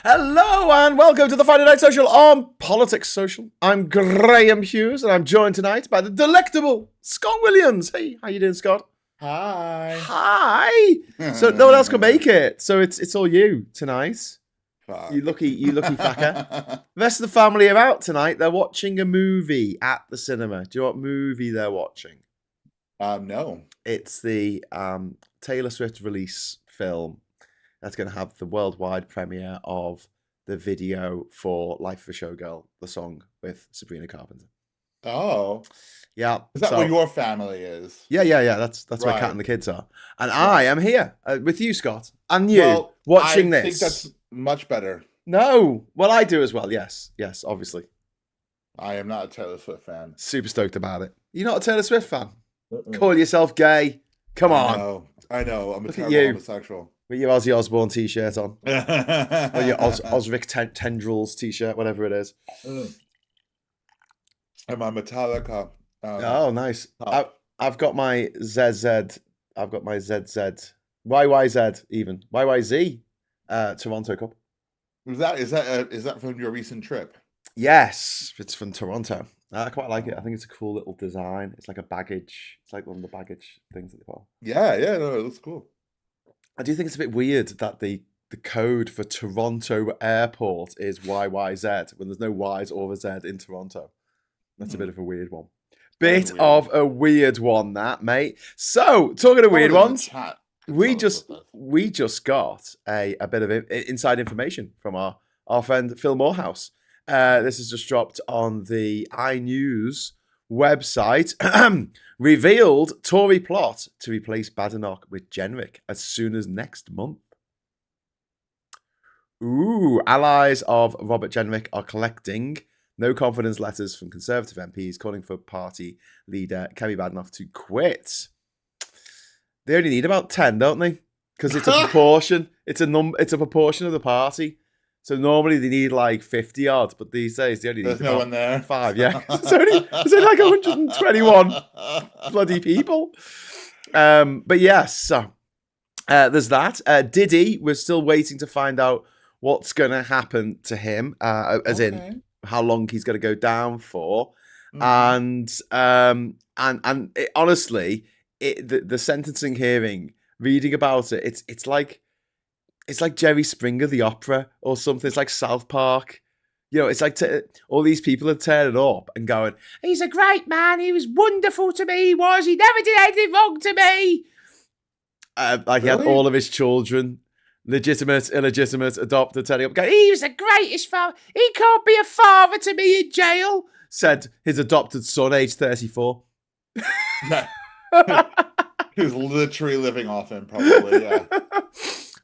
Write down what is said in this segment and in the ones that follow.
Hello and welcome to the Friday Night Social on Politics Social. I'm Graham Hughes and I'm joined tonight by the delectable Scott Williams. Hey, how you doing, Scott? Hi. Hi. So no one else can make it, so it's all you tonight. Fuck. You lucky fucker. The rest of the family are out tonight. They're watching a movie at the cinema. Do you know what movie they're watching? No. It's the Taylor Swift release film. That's going to have the worldwide premiere of the video for Life of a Showgirl, the song with Sabrina Carpenter. Oh. Yeah. Is that where your family is? Yeah. That's where Right. Kat and the kids are. And I am here with you, Scott, and you watching this. I think that's much better. No. Well, I do as well. Yes, obviously. I am not a Taylor Swift fan. Super stoked about it. You're not a Taylor Swift fan? Call yourself gay. Come on. I know. I'm a Look terrible at you. homosexual. With your Ozzy Osbourne t-shirt on. Or your Osric Tendrils t-shirt, whatever it is. And my Metallica. Oh, nice. I've got my ZZ. I've got my ZZ. YYZ even. YYZ. Toronto Cup. Is that from your recent trip? Yes, it's from Toronto. I quite like it. I think it's a cool little design. It's like a baggage. It's like one of the baggage things that they call. Yeah, no, it looks cool. I do think it's a bit weird that the code for Toronto Airport is YYZ when there's no Y's or a Z in Toronto. That's a bit of a weird one. Bit of a weird one, that, mate. So, talking of weird ones, we just got a bit of inside information from our friend Phil Morehouse. This is just dropped on the iNews website. Revealed Tory plot to replace Badenoch with Jenrick as soon as next month. Ooh, allies of Robert Jenrick are collecting no confidence letters from Conservative MPs calling for party leader Kemi Badenoch to quit. They only need about 10, don't they? Because it's a proportion. It's a proportion of the party. So normally they need like 50 odd, but these days they only need no one there. 5. Yeah, there's only like 121 bloody people. But yes, so there's that. Diddy, we're still waiting to find out what's going to happen to him, as in how long he's going to go down for, and honestly, the sentencing hearing, reading about it, it's like Jerry Springer, the opera, or something. It's like South Park. You know, it's like all these people are turning up and going, he's a great man. He was wonderful to me. He was. He never did anything wrong to me. He had all of his children, legitimate, illegitimate, adopted, turning up going, he was the greatest father. He can't be a father to me in jail, said his adopted son, age 34. He was literally living off him, probably, yeah.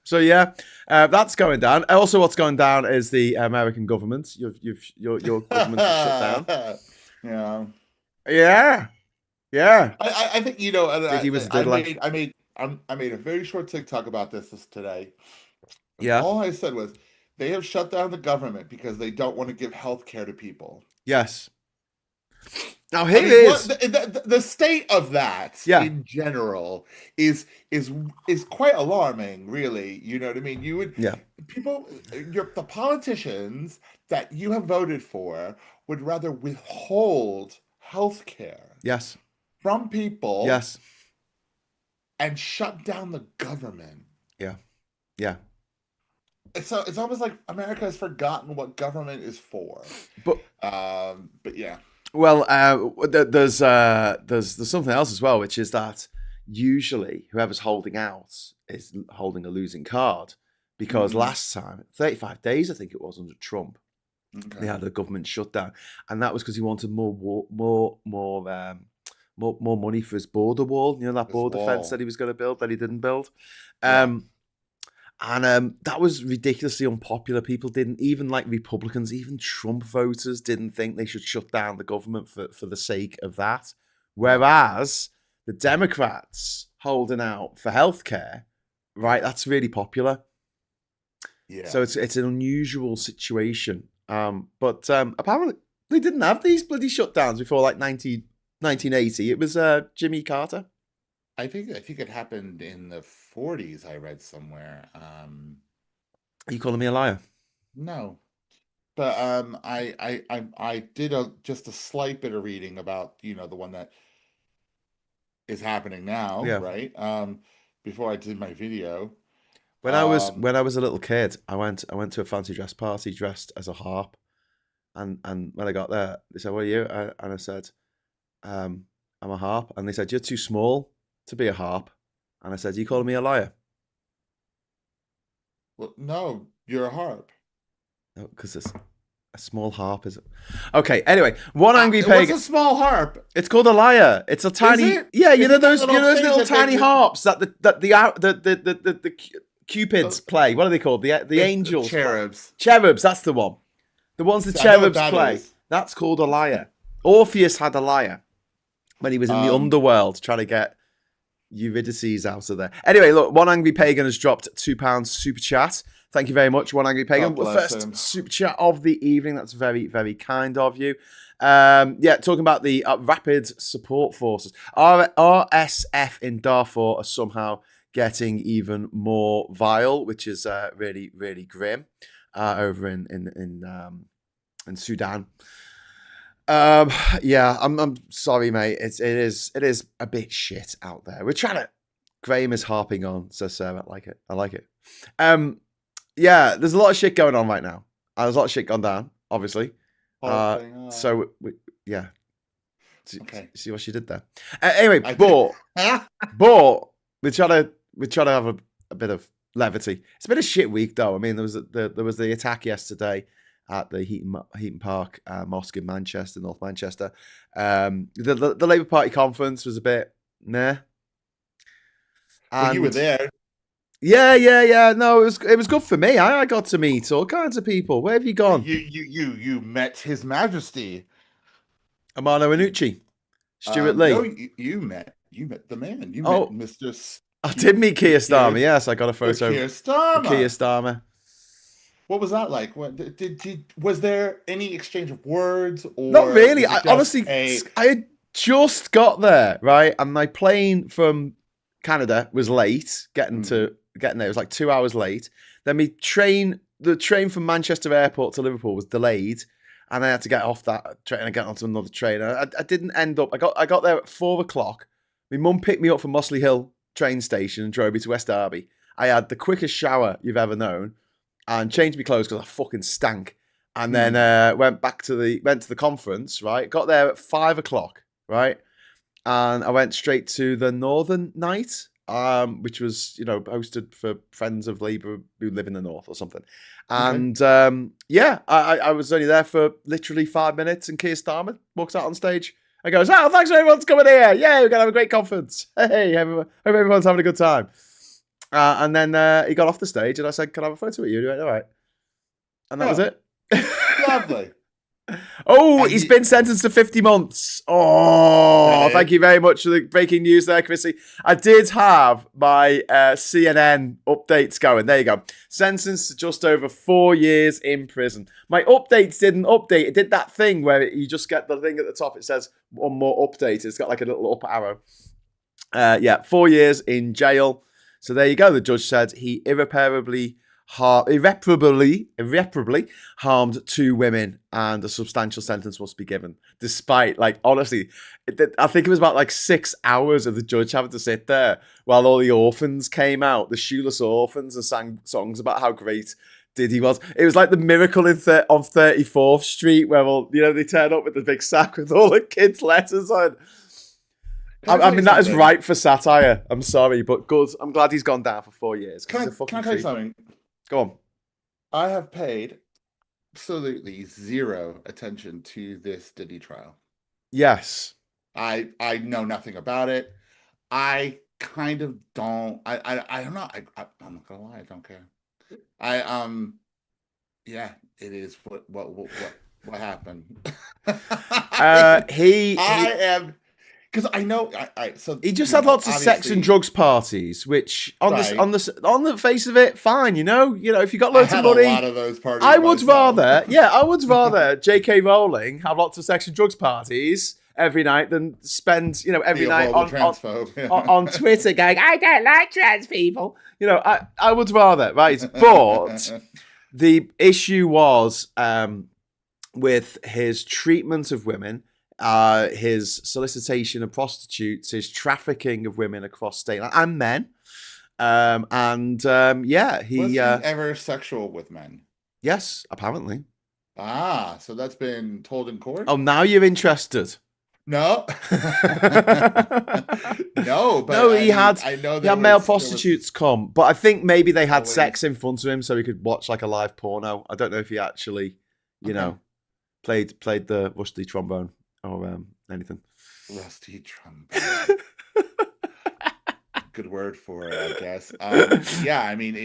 So yeah, that's going down. Also, what's going down is the American government. Your government is shut down. Yeah. I think I made a very short TikTok about this today. Yeah. All I said was they have shut down the government because they don't want to give health care to people. Yes. Now here it is. The state of that in general is quite alarming, really. You know what I mean? The politicians that you have voted for would rather withhold health care from people and shut down the government. Yeah. So it's almost like America has forgotten what government is for. But yeah. Well, there's something else as well, which is that usually whoever's holding out is holding a losing card, because last time, 35 days I think it was under Trump, they had a government shutdown, and that was because he wanted more money for his border wall. You know, that border fence that he was going to build that he didn't build. And that was ridiculously unpopular. People didn't, even like Republicans, even Trump voters didn't think they should shut down the government for the sake of that. Whereas the Democrats holding out for healthcare, right, that's really popular. Yeah. So it's an unusual situation. But apparently they didn't have these bloody shutdowns before like 1980. It was Jimmy Carter. I think it happened in the 40s. I read somewhere. Are you calling me a liar? No. But I did just a slight bit of reading about, you know, the one that is happening now, Yeah. right? Before I did my video. When I was a little kid, I went to a fancy dress party dressed as a harp, and when I got there, they said, "What are you?" And I said, "I'm a harp," and they said, "You're too small to be a harp," and I said, "You calling me a liar?" Well, no, you're a harp. No, because it's a small harp, is it? Okay. Anyway, one angry pagan. What's a small harp? It's called a lyre. It's a tiny. Yeah, you know those little tiny harps that the cupids play. What are they called? The angels. Cherubs. Cherubs. That's the one. The ones the cherubs play. That's called a lyre. Orpheus had a lyre when he was in the underworld trying to get Eurydice out of there. Anyway, look, one angry pagan has dropped £2 super chat. Thank you very much, one angry pagan. The first super chat of the evening. That's very, very kind of you. Talking about the rapid support forces. RSF in Darfur are somehow getting even more vile, which is really, really grim. Over in Sudan. I'm sorry, mate. It is a bit shit out there. We're trying to. Graham is harping on, says Sarah. I like it. There's a lot of shit going on right now. There's a lot of shit gone down, obviously. So see what she did there. Anyway, but we try to have a bit of levity. It's been a shit week, though. I mean, there was the attack yesterday at the Heaton Park Mosque in Manchester, North Manchester. The Labour Party conference was a bit meh. Well, you were there. Yeah. No, it was good for me. I got to meet all kinds of people. Where have you gone? You met His Majesty Amano Iannucci, Stuart Lee. No, you met the man. You met Mr. I did meet Keir Starmer. Yes, I got a photo. Keir Starmer. What was that like? What was there any exchange of words? Or not really. I had just got there, right, and my plane from Canada was late getting there. It was like 2 hours late. Then the train from Manchester Airport to Liverpool was delayed, and I had to get off that train and get onto another train. I didn't end up. I got there at 4:00. My mum picked me up from Mossley Hill train station and drove me to West Derby. I had the quickest shower you've ever known, and changed my clothes because I fucking stank. And then went to the conference. Right, got there at 5:00. Right. And I went straight to the Northern Night, which was, hosted for friends of Labour who live in the North or something. And I was only there for literally 5 minutes, and Keir Starmer walks out on stage and goes, "Oh, thanks everyone for coming here. Yeah, we're going to have a great conference. Hey, hope everyone's having a good time." And then he got off the stage and I said, "Can I have a photo with you?" And he went, "All right." And that was it. Lovely. He's been sentenced to 50 months. Thank you very much for the breaking news there, Chrissy. I did have my CNN updates going. There you go. Sentenced to just over 4 years in prison. My updates didn't update. It did that thing where you just get the thing at the top. It says one more update. It's got like a little up arrow. 4 years in jail. So there you go. The judge said he irreparably harmed 2 women, and a substantial sentence must be given. Despite, honestly, I think it was about 6 hours of the judge having to sit there while all the orphans came out, the shoeless orphans, and sang songs about how great Diddy was. It was like the miracle on 34th Street where they turn up with the big sack with all the kids' letters on. I mean, that is right for satire. I'm sorry, but good. I'm glad he's gone down for 4 years. Can I tell you something? Go on. I have paid absolutely zero attention to this Diddy trial. Yes. I know nothing about it. I kind of don't. I'm not gonna lie. I don't care. It is what happened. I am. Because I know, so he just had lots of sex and drugs parties, which on the face of it, fine. If you got loads of money, a lot of those parties. I would rather J.K. Rowling have lots of sex and drugs parties every night than spend every night on Twitter going, "I don't like trans people." I would rather, right? But The issue was with his treatment of women, his solicitation of prostitutes, his trafficking of women across state and men. Yeah, he was he ever sexual with men? Yes, apparently. Ah, so that's been told in court? Oh, now you're interested. No. No, but no, he I know had male prostitutes come, but I think maybe they had sex in front of him so he could watch like a live porno. I don't know if he actually, you know, played the rusty trombone or anything. Rusty trombone. Good word for it, I guess. Yeah, I mean,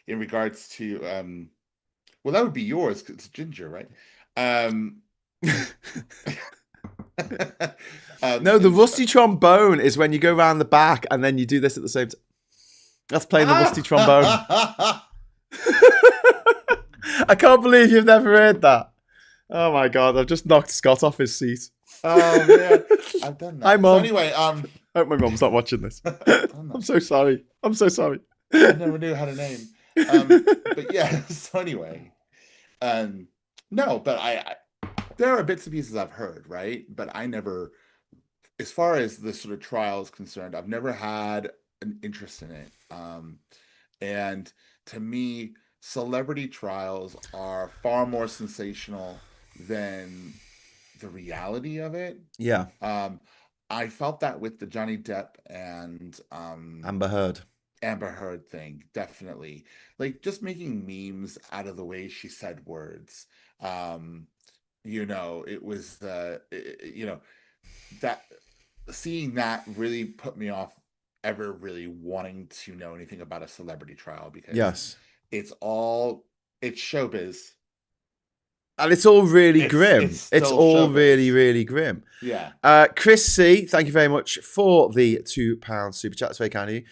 in regards to well, that would be yours because it's ginger, right? No, the rusty trombone is when you go around the back and then you do this at the same time. That's playing the rusty trombone. I can't believe you've never heard that. Oh my god, I've just knocked Scott off his seat. Oh man, I've done that. Hi, Mum. So anyway, I hope my mum's not watching this. I'm so sorry. I'm so sorry. I never knew how to name. But yeah, so anyway. No, but I there are bits and pieces I've heard, right? But I never, as far as the sort of trial is concerned, I've never had an interest in it. And to me, celebrity trials are far more sensational than the reality of it. Yeah. I felt that with the Johnny Depp and Amber Heard thing, definitely. Like just making memes out of the way she said words. It was that seeing that really put me off ever really wanting to know anything about a celebrity trial because it's showbiz. And it's all really grim. It's all showbiz. Really, really grim. Yeah. Chris C, thank you very much for the £2 super chat. That's very kind of you.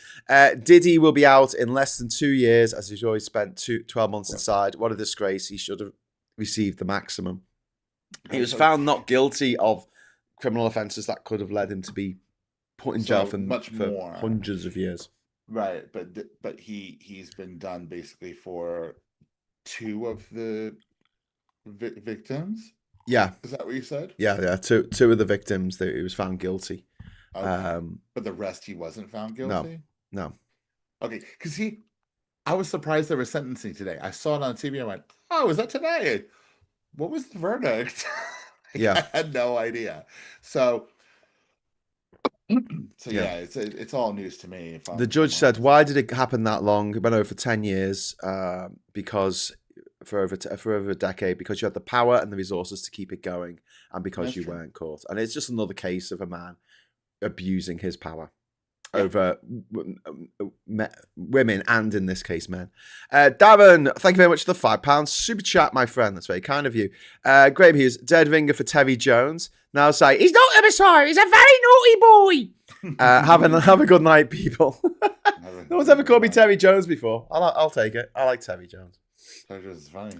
Diddy will be out in less than 2 years as he's always spent 12 months inside. What a disgrace. He should have received the maximum. He was found not guilty of criminal offences that could have led him to be put in jail for more hundreds of years. Right, but he's been done basically for 2 of the victims. Yeah, is that what you said? Yeah. Two of the victims that he was found guilty. Okay. But the rest he wasn't found guilty. No. Okay, because I was surprised there was sentencing today. I saw it on TV. I went, "Oh, is that today? What was the verdict?" Yeah, I had no idea. So yeah, it's all news to me. The judge said, "Why did it happen that long? It went over for 10 years because for over a decade because you had the power and the resources to keep it going, and because you weren't caught. And it's just another case of a man abusing his power." Over women and in this case men. Darren, thank you very much for the £5 super chat, my friend. That's very kind of you. Graham Hughes, dead ringer for Terry Jones. Now say he's not a messiah. He's a very naughty boy. Have a good night, people. No one's ever called me Terry Jones before. I'll take it. I like Terry Jones. Terry Jones is funny.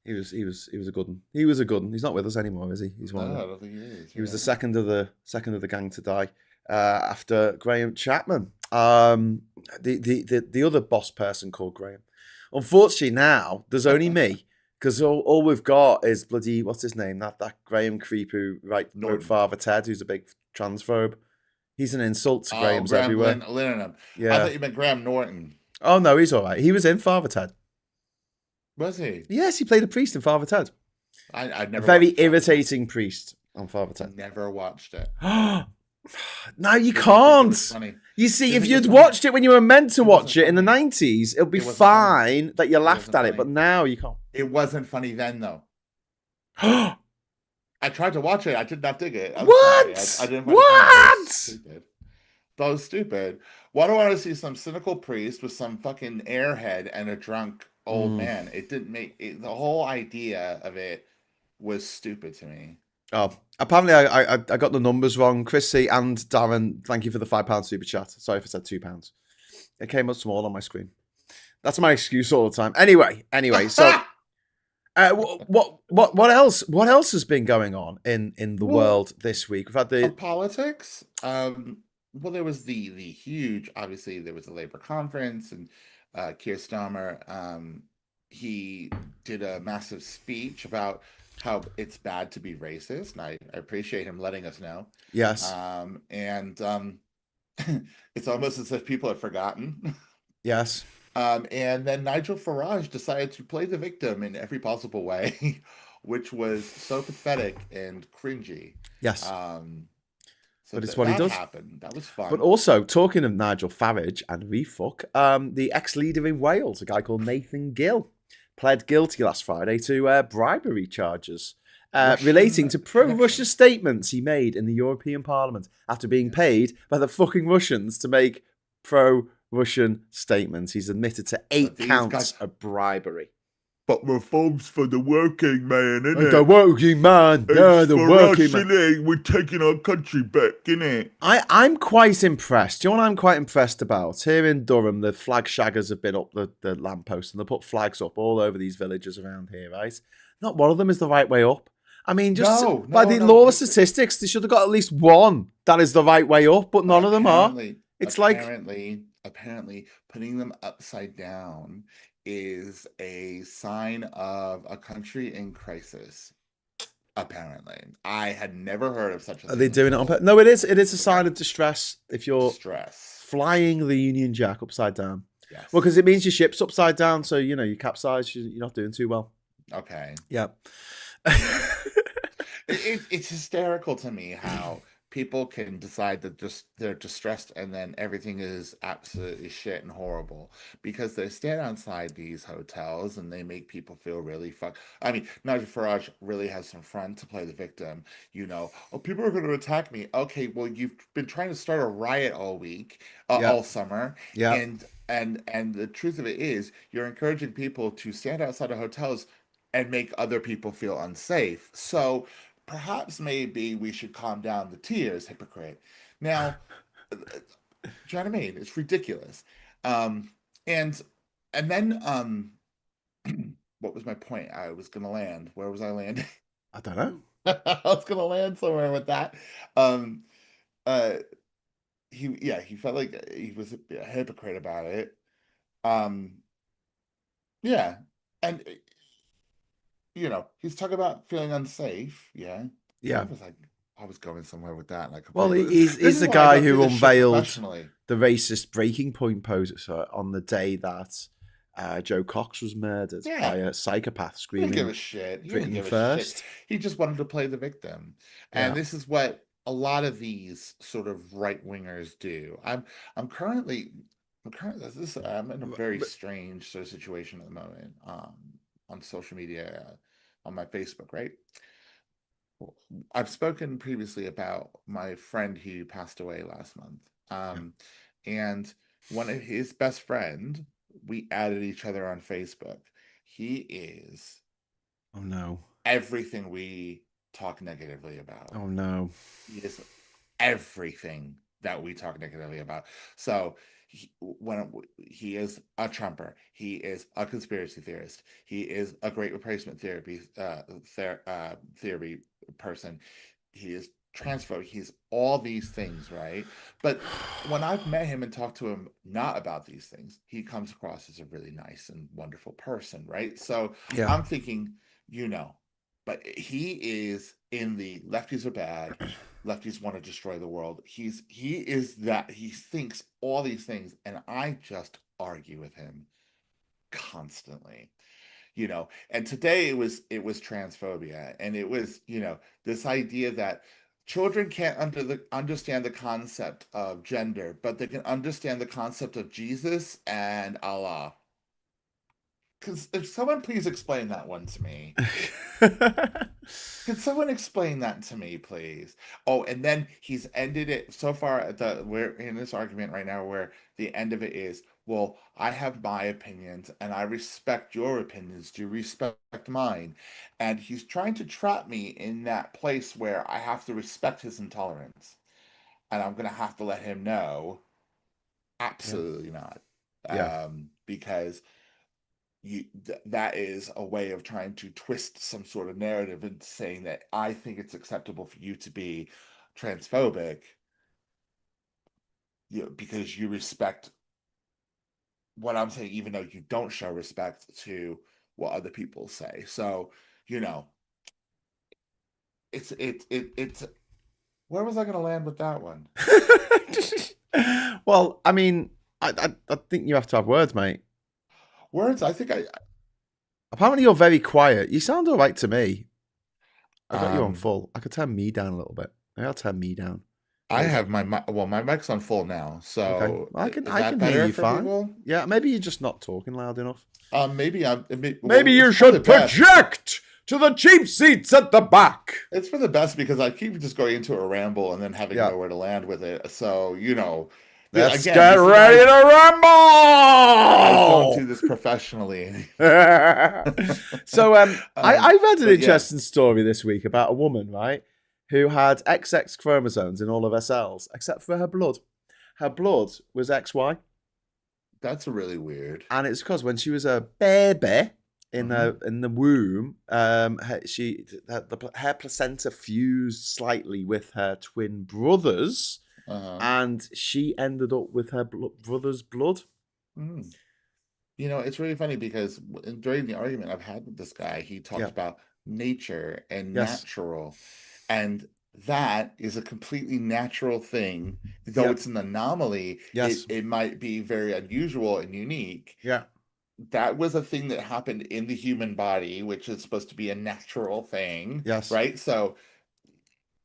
He was a good one. He was a good one. He's not with us anymore, is he? He's one. No, I don't think he is. He was the second of the gang to die. After Graham Chapman, the other boss person called Graham. Unfortunately, now there's only me because all we've got is bloody what's his name? That Graham creep who wrote Father Ted, who's a big transphobe. He's an insult to Graham's Graham everywhere. Lindenham. Yeah, I thought you meant Graham Norton. Oh no, he's all right. He was in Father Ted. Was he? Yes, he played a priest in Father Ted. I've never. Very irritating priest on Father Ted. Never watched it. No, you can't. You see, if you'd watched it when you were meant to watch it in the 90s, it'll be fine that you laughed at it, but now you can't. It wasn't funny then, though. I tried to watch it. I did not dig it. What? I didn't. What? That was stupid. Why do I want to see some cynical priest with some fucking airhead and a drunk old man? It didn't make it, the whole idea of it was stupid to me. Oh, apparently I got the numbers wrong. Chris C and Darren, thank you for the £5 super chat. Sorry if I said £2. It came up small on my screen. That's my excuse all the time. Anyway, so what else? What else has been going on in the world this week? We've had the politics. Well, there was the huge. Obviously, there was a Labour conference, and Keir Starmer he did a massive speech about how it's bad to be racist, and I appreciate him letting us know. Yes. And it's almost as if people have forgotten. Yes. And then Nigel Farage decided to play the victim in every possible way, which was so pathetic and cringy. Yes. Um, so But it's what he that does. happened. That was But fun. also, talking of Nigel Farage and refuck, the ex-leader in Wales, a guy called Nathan Gill, pled guilty last Friday to bribery charges relating Russian to pro-Russia connection. statements he made in the European Parliament after being Yeah. paid by the fucking Russians to make pro-Russian statements. He's admitted to But 8 these counts guys, of bribery. but reforms for the working man, The innit? working man, It's the for us, working man. innit? We're taking our country back, innit? I'm quite impressed. Do you know what I'm quite impressed about? Here in Durham, the flag shaggers have been up the lamppost and they put flags up all over these villages around here, right? Not one of them is the right way up. I mean, just No, by no, the no. law of statistics, they should have got at least one that is the right way up, but But none of them are. It's like, apparently, putting them upside down is a sign of a country in crisis. Apparently, I had never heard of such a are they thing doing it on until purpose? No, it is. It is a today. sign of distress if you're Distress. flying the Union Jack upside down. Well, Yes. because it means your ship's upside down, so you know you capsize. You're not doing too well. Okay. Yeah. It's hysterical to me how people can decide that just they're distressed and then everything is absolutely shit and horrible because they stand outside these hotels and they make people feel really I mean, Nigel Farage really has some fun to play the victim. Oh, people are going to attack me. Okay, well, you've been trying to start a riot all week, Yeah. all summer, Yeah. and the truth of it is, you're encouraging people to stand outside of hotels and make other people feel unsafe. So perhaps maybe we should calm down the tears, hypocrite. Now, do you know what I mean? It's ridiculous. Um, and and then what was my point? I was gonna land. Where was I landing? I don't know. I was gonna land somewhere with that. Um, uh, he felt like he was a hypocrite about it. Um, yeah, and he's talking about feeling unsafe. Yeah, Yeah. I was going somewhere with that, and I Well, completely. This he's is the why I guy don't do who this shit unveiled professionally. the racist breaking point poster on the day that Joe Cox was murdered by Yeah, a psychopath he didn't give screaming a shit. He didn't Britain give a shit. first. He just wanted to play the victim, and Yeah. this is what a lot of these sort of right wingers do. I'm in a very strange sort of situation at the moment. On social media, on my Facebook, right? I've spoken previously about my friend who passed away last month. Yeah. And one of his best friend, we added each other on Facebook. He is Oh no. everything we talk negatively about. Oh no. He is everything that we talk negatively about. So when he is a Trumper, he is a conspiracy theorist. He is a great replacement theory person. He is transphobic. He's all these things, right? But when I've met him and talked to him not about these things, he comes across as a really nice and wonderful person, right? So Yeah. I'm thinking, but he is in the lefties are bad, lefties want to destroy the world. He is that he thinks all these things, and I just argue with him constantly. And today it was transphobia, and it was this idea that children can't understand the concept of gender, but they can understand the concept of Jesus and Allah. If someone please explain that one to me. Could someone explain that to me, please? Oh, and then he's ended it so far. We're in this argument right now where the end of it is, well, I have my opinions and I respect your opinions. Do you respect mine? And he's trying to trap me in that place where I have to respect his intolerance, and I'm gonna have to let him know, Yeah. absolutely not, Yeah. because that is a way of trying to twist some sort of narrative and saying that I think it's acceptable for you to be transphobic, because you respect what I'm saying, even though you don't show respect to what other people say. So, you know, it's where was I going to land with that one? Well, I mean, I think you have to have words, mate. Words? I think Apparently, you're very quiet. You sound all right to me. I got you on full. I could turn me down a little bit. Maybe I'll turn me down. I have my mic's on full now, so okay. I can hear you fine. People? Yeah, maybe you're just not talking loud enough. Maybe you should project to the cheap seats at the back. It's for the best because I keep just going into a ramble and then having nowhere to land with it. So, you know, let's get ready to ramble. I don't do this professionally. So, I read an interesting story this week about a woman, right, who had XX chromosomes in all of her cells except for her blood. Her blood was XY. That's really weird. And it's because when she was a baby in the womb, her placenta fused slightly with her twin brothers, and she ended up with her brother's blood. Mm. You know, it's really funny because during the argument I've had with this guy, he talked about nature and natural, and that is a completely natural thing. Though it's an anomaly, it might be very unusual and unique. Yeah. That was a thing that happened in the human body, which is supposed to be a natural thing. Yes. Right? So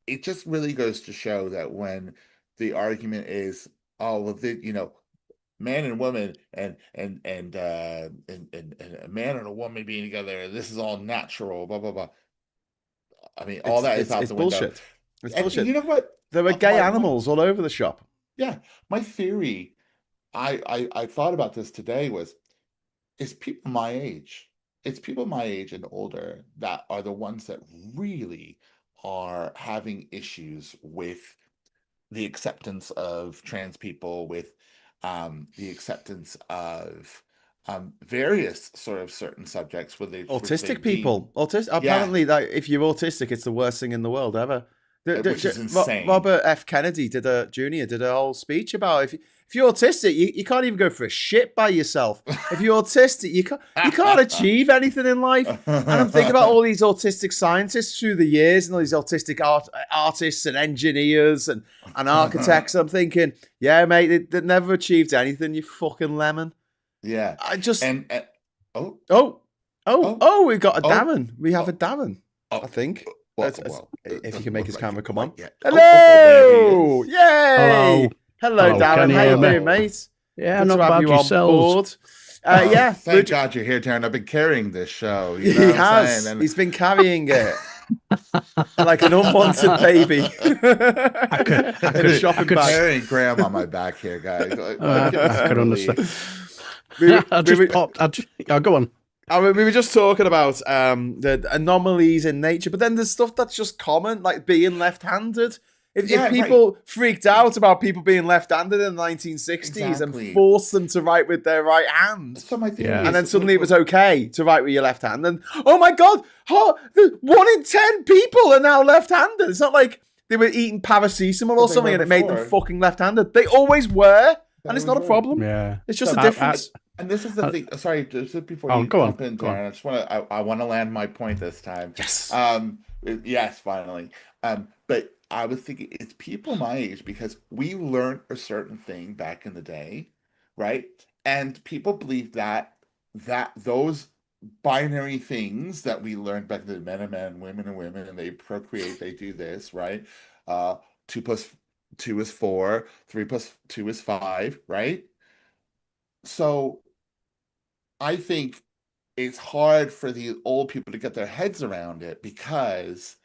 it just really goes to show that when the argument is, oh, well, you know, man and woman and a man and a woman being together, this is all natural, blah, blah, blah. I mean, all that is out the window. Bullshit. It's bullshit. You know what? There were gay animals all over the shop. Yeah. My theory, I thought about this today, it's people my age. It's people my age and older that are the ones that really are having issues with the acceptance of trans people, with the acceptance of various sort of certain subjects. Autistic people. Apparently, that if you're autistic, it's the worst thing in the world ever. Which is insane. Robert F. Kennedy Jr. did a whole speech about if you're autistic, you can't even go for a shit by yourself. If you're autistic, you can't achieve anything in life. And I'm thinking about all these autistic scientists through the years and all these autistic artists and engineers and architects. I'm thinking, yeah, mate, they never achieved anything, you fucking lemon. Yeah. I just... we got a Darren. We have a Darren, I think. If you can make his camera come on. Hello! Yay! Hello, Darren. How you doing, mate? Yeah, not bad yourselves. Thank God you're here, Darren. I've been carrying this show. You know he has. He's been carrying it like an unwanted baby. I could carrying Graham on my back here, guys. I could understand. Go on. We were just talking about the anomalies in nature, but then there's stuff that's just common, like being left-handed. If people freaked out about people being left-handed in the 1960s and forced them to write with their right hand, and then suddenly it was okay to write with your left hand, and oh my God, 1 in 10 people are now left-handed. It's not like they were eating paracetamol or something and it made them fucking left-handed. They always were, and it's not a problem. Yeah, it's just a difference. And this is the thing. Sorry, just before you jump in, Darren, I just want to. I want to land my point this time. Yes. Yes, finally. But I was thinking it's people my age because we learned a certain thing back in the day, right? And people believe that those binary things that we learned back then, men and men, women and women, and they procreate, they do this, right? 2 plus 2 is 4, 3 plus 2 is 5, right? So I think it's hard for the old people to get their heads around it because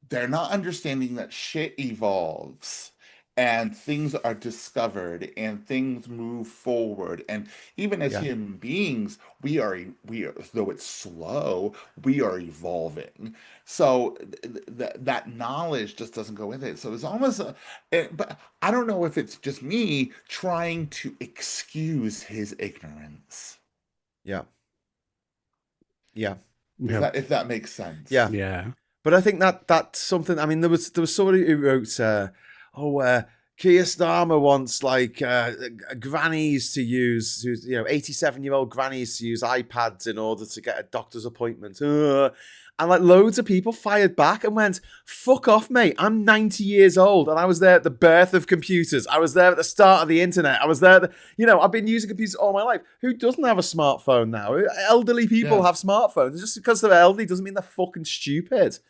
they're not understanding that shit evolves and things are discovered and things move forward. And even as human beings, we are, though it's slow, we are evolving. So that knowledge just doesn't go with it. So it's almost, but I don't know if it's just me trying to excuse his ignorance. Yeah. Yeah. If that makes sense. Yeah. Yeah. But I think that's something. I mean, there was somebody who wrote, Keir Starmer wants like grannies to use, 87-year-old grannies to use iPads in order to get a doctor's appointment. And like loads of people fired back and went, fuck off, mate. I'm 90 years old and I was there at the birth of computers. I was there at the start of the internet. I was there, I've been using computers all my life. Who doesn't have a smartphone now? Elderly people have smartphones. Just because they're elderly doesn't mean they're fucking stupid.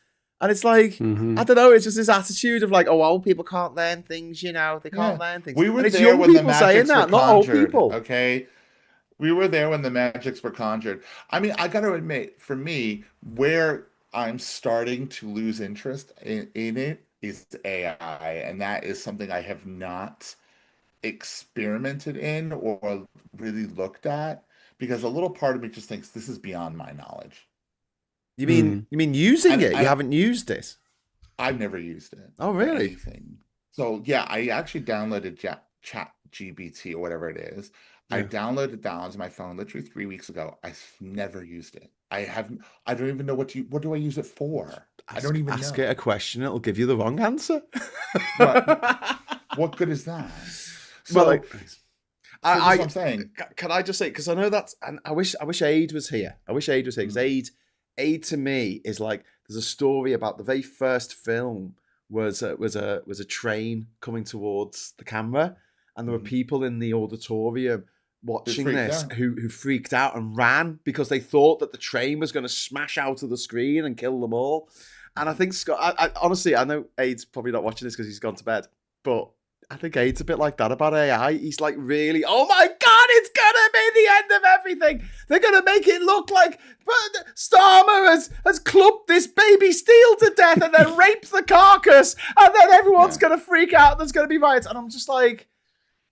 And it's like, I don't know, it's just this attitude of like, old people can't learn things, they can't learn things. We were and it's there young when people the saying that, not old people. Okay. We were there when the magics were conjured. I mean, I got to admit, for me, where I'm starting to lose interest in it is AI. And that is something I have not experimented in or really looked at, because a little part of me just thinks this is beyond my knowledge. You mean using it? You haven't used it? I've never used it. Oh, really? Anything. So yeah, I actually downloaded Chat GBT or whatever it is. Yeah. I downloaded that onto my phone literally 3 weeks ago. I've never used it. I don't even know what do I use it for? I don't even know. Ask it a question, it'll give you the wrong answer. What good is that? So, well, that's what I'm saying. Can I just say, because I know that's, and I wish Aid was here. I wish Aid was here, because Aid to me is like, there's a story about the very first film was a train coming towards the camera, and there were people in the auditorium watching this who freaked out and ran because they thought that the train was going to smash out of the screen and kill them all. And I think Scott, I honestly, I know Aid's probably not watching this because he's gone to bed, but I think Aid's a bit like that about AI. He's like, really, oh my God, it's going to be the end of everything. They're going to make it look like Starmer has clubbed this baby Steele to death and then raped the carcass, and then everyone's going to freak out. There's going to be riots. And I'm just like,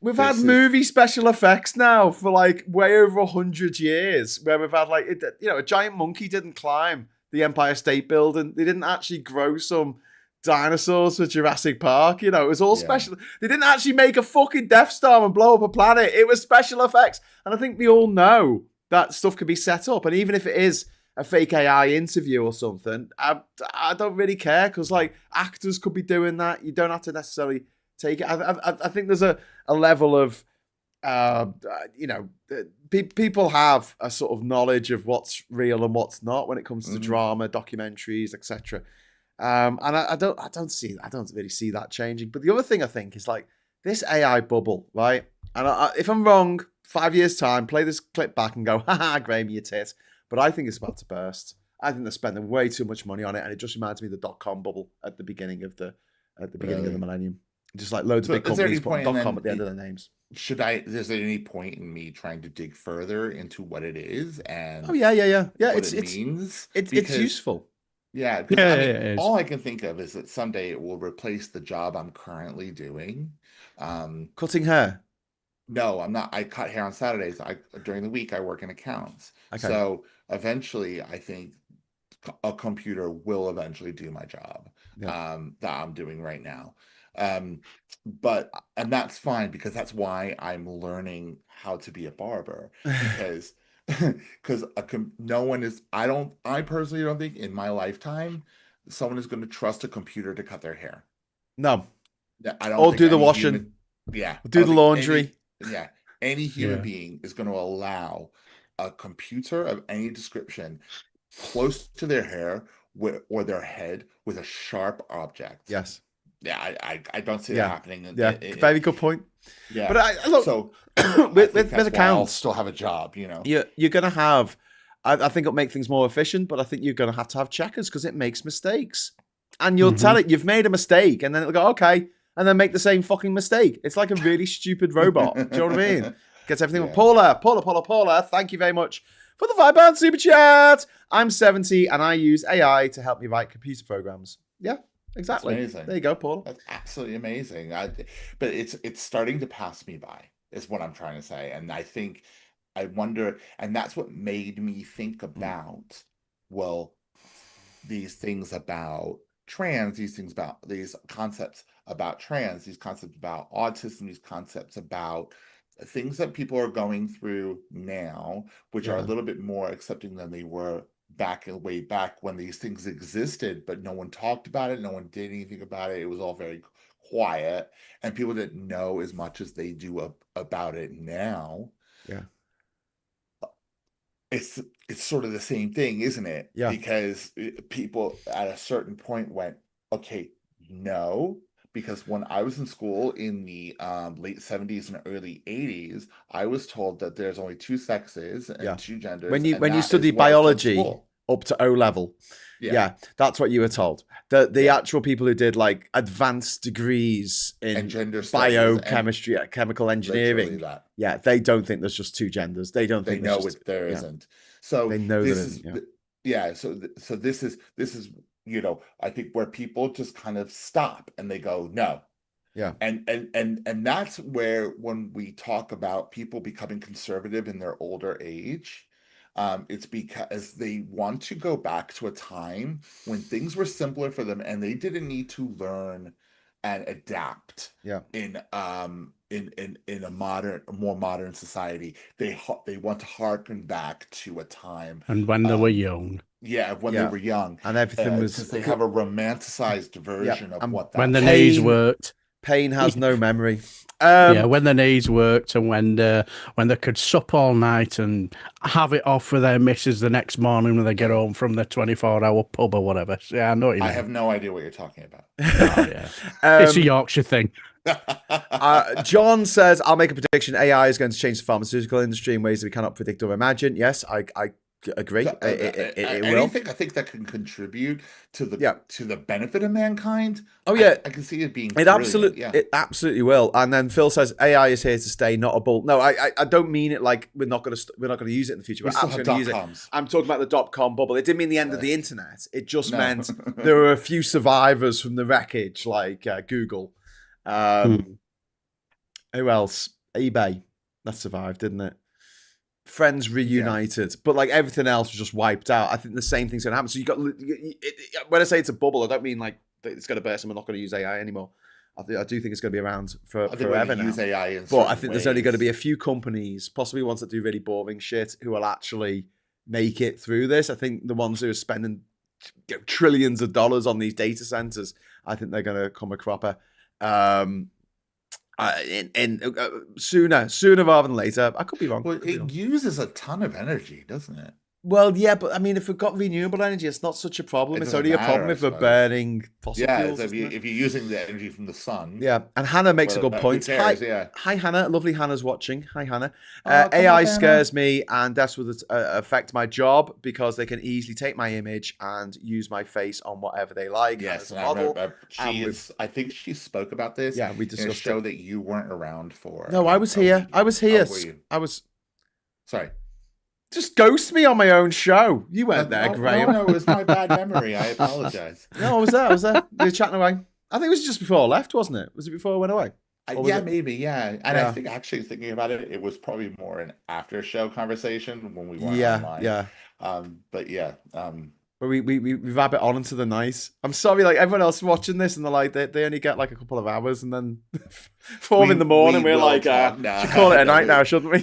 we've had movie special effects now for like way over 100 years, where we've had like, a giant monkey didn't climb the Empire State Building. They didn't actually grow some dinosaurs for Jurassic Park. It was all special. They didn't actually make a fucking Death Star and blow up a planet. It was special effects. And I think we all know that stuff can be set up. And even if it is a fake AI interview or something, I don't really care, because like actors could be doing that. You don't have to necessarily take it. I think there's a level of, people have a sort of knowledge of what's real and what's not when it comes to drama, documentaries, etc. And I don't really see that changing. But the other thing I think is like this AI bubble, right? And if I'm wrong, 5 years time, play this clip back and go, haha, Graham, you tit. But I think it's about to burst. I think they're spending way too much money on it, and it just reminds me of the .com bubble at the beginning of the millennium. Just like loads of big companies put .com at the end of their names. Is there any point in me trying to dig further into what it is and what it means? It's useful. Yeah, all I can think of is that someday it will replace the job I'm currently doing. Cutting hair? No, I'm not. I cut hair on Saturdays. During the week I work in accounts. Okay. So eventually, I think a computer will eventually do my job that I'm doing right now. And that's fine, because that's why I'm learning how to be a barber, because I personally don't think in my lifetime someone is going to trust a computer to cut their hair. No. I don't. Or do the washing. Do the laundry. Any human being is going to allow a computer of any description close to their hair or their head with a sharp object. Yes. Yeah, I don't see that happening. Very good point. Yeah, but look, so with accounts, I'll still have a job. You're going to have. I think it'll make things more efficient, but I think you're going to have checkers, because it makes mistakes, and you'll tell it you've made a mistake, and then it'll go okay, and then make the same fucking mistake. It's like a really stupid robot. Do you know what I mean? Gets everything. Paula. Thank you very much for the £5 super chat. I'm 70 and I use AI to help me write computer programs. Yeah. Exactly. That's amazing. There you go, Paul. That's absolutely amazing. But it's starting to pass me by, is what I'm trying to say. And I wonder, and that's what made me think about, these things about trans, these concepts about trans, these concepts about autism, these concepts about things that people are going through now, which are a little bit more accepting than they were way back when these things existed, but no one talked about it, no one did anything about it. It was all very quiet and people didn't know as much as they do about it now. Yeah. It's sort of the same thing, isn't it? Yeah. Because people at a certain point went, okay, no. Because when I was in school in the late 70s and early 80s, I was told that there's only 2 sexes and 2 genders. When you study biology up to O level, that's what you were told. The actual people who did like advanced degrees in biochemistry, chemical engineering, they don't think there's just 2 genders. They don't think there isn't. So they know this there isn't. So this is I think where people just kind of stop and they go, no. Yeah. And that's where, when we talk about people becoming conservative in their older age, it's because they want to go back to a time when things were simpler for them and they didn't need to learn and adapt in a more modern society. They want to harken back to a time and when they were young. Yeah, when they were young, and everything was. They have a romanticized version of what that. When the knees worked. Pain has no memory. When the knees worked, and when they could sup all night and have it off with their missus the next morning when they get home from the 24-hour pub or whatever. Yeah, I know what you mean. I have no idea what you're talking about. It's a Yorkshire thing. John says, "I'll make a prediction. AI is going to change the pharmaceutical industry in ways that we cannot predict or imagine." Yes, I agree. It will. I think that can contribute to the benefit of mankind. Oh yeah, I can see it being. It absolutely will. And then Phil says AI is here to stay, not a bull. No, I don't mean it like we're not going to use it in the future. We're absolutely going to use it. I'm talking about the .com bubble. It didn't mean the end of the internet. It just meant there were a few survivors from the wreckage, like Google. Who else? eBay. That survived, didn't it? Friends reunited, but like everything else was just wiped out. I think the same thing's going to happen. So when I say it's a bubble, I don't mean like it's going to burst and we're not going to use AI anymore. I do think it's going to be around forever now. Use AI but I think there's only going to be a few companies, possibly ones that do really boring shit, who will actually make it through this. I think the ones who are spending trillions of dollars on these data centers, I think they're going to come a cropper. Sooner rather than later. I could be wrong. Well, it uses a ton of energy, doesn't it? Well, yeah, but I mean, if we've got renewable energy, it's not such a problem. It's only a problem if we're burning fossil fuels. Yeah, if you're using the energy from the sun. Yeah, and Hannah makes a good point. Hi, Hannah. Lovely Hannah's watching. Hi, Hannah. AI scares me, and that's will affect my job because they can easily take my image and use my face on whatever they like. Yes, and I think she spoke about this. Yeah, we discussed in a show that you weren't around for. No, I was here. I was here. I was. Sorry. Just ghost me on my own show. You weren't there, Graham. No, it was my bad memory. I apologize. No, I was there. We were chatting away. I think it was just before I left, wasn't it? Was it before I went away? Maybe, yeah. And I think actually thinking about it, it was probably more an after show conversation when we weren't online. Yeah. But yeah. But we wrap it on into the night. I'm sorry, like everyone else watching this, and they're like they only get like a couple of hours, and then 4 in the morning we're like, should call it a night now, shouldn't we?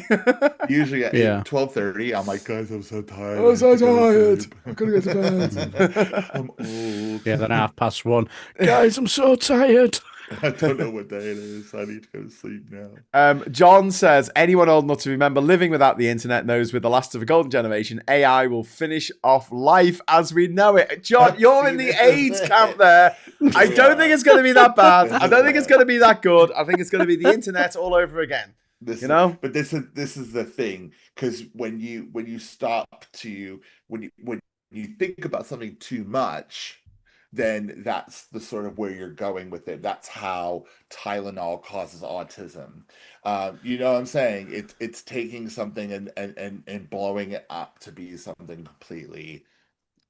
Usually at 12:30, I'm like, guys, I'm so tired. I'm so tired. I'm gonna go to bed. I'm old. Yeah, then 1:30. Guys, I'm so tired. I don't know what day it is. I need to go to sleep now. John says, anyone old enough to remember living without the internet knows with the last of a golden generation, AI will finish off life as we know it. John, you're in the AIDS camp there. I don't think it's going to be that bad. I don't think it's going to be that good. I think it's going to be the internet all over again. But this is the thing, because when you think about something too much, then that's the sort of where you're going with it. That's how Tylenol causes autism. You know what I'm saying? It's taking something and blowing it up to be something completely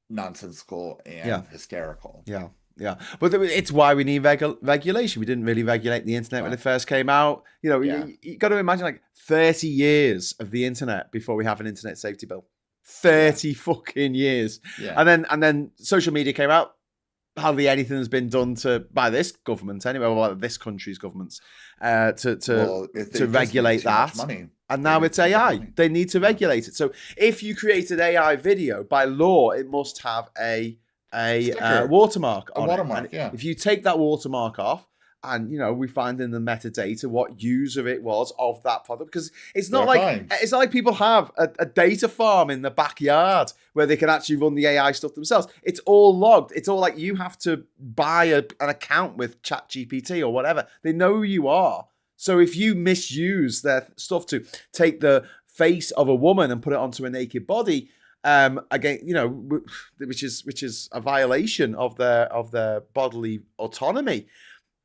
nonsensical and hysterical. Yeah. But it's why we need regulation. We didn't really regulate the internet when it first came out. You got to imagine like 30 years of the internet before we have an internet safety bill. 30 fucking years. Yeah. And then social media came out. Hardly anything has been done by this government anyway, or this country's governments, to regulate that. And now it's AI. They need to regulate it. So if you create an AI video, by law, it must have a watermark on it. Yeah. If you take that watermark off, And, we find in the metadata what user it was of that product. Because it's not like people have a data farm in the backyard where they can actually run the AI stuff themselves. It's all logged. It's all like you have to buy an account with ChatGPT or whatever. They know who you are. So if you misuse their stuff to take the face of a woman and put it onto a naked body, again, which is a violation of their bodily autonomy.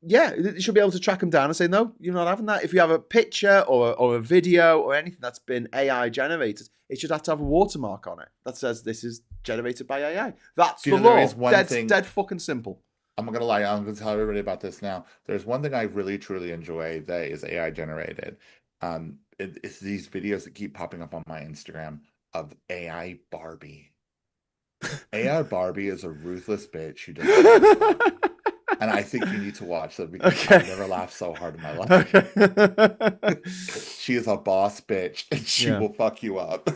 Yeah, you should be able to track them down and say, no, you're not having that. If you have a picture or a video or anything that's been AI generated, it should have to have a watermark on it that says this is generated by AI. That's the law. Dead fucking simple. I'm not gonna lie, I'm gonna tell everybody about this now. There's one thing I really truly enjoy that is AI generated. It's these videos that keep popping up on my Instagram of AI Barbie. AI Barbie is a ruthless bitch who does and I think you need to watch them because I've never laughed so hard in my life. Okay. She is a boss bitch and she will fuck you up.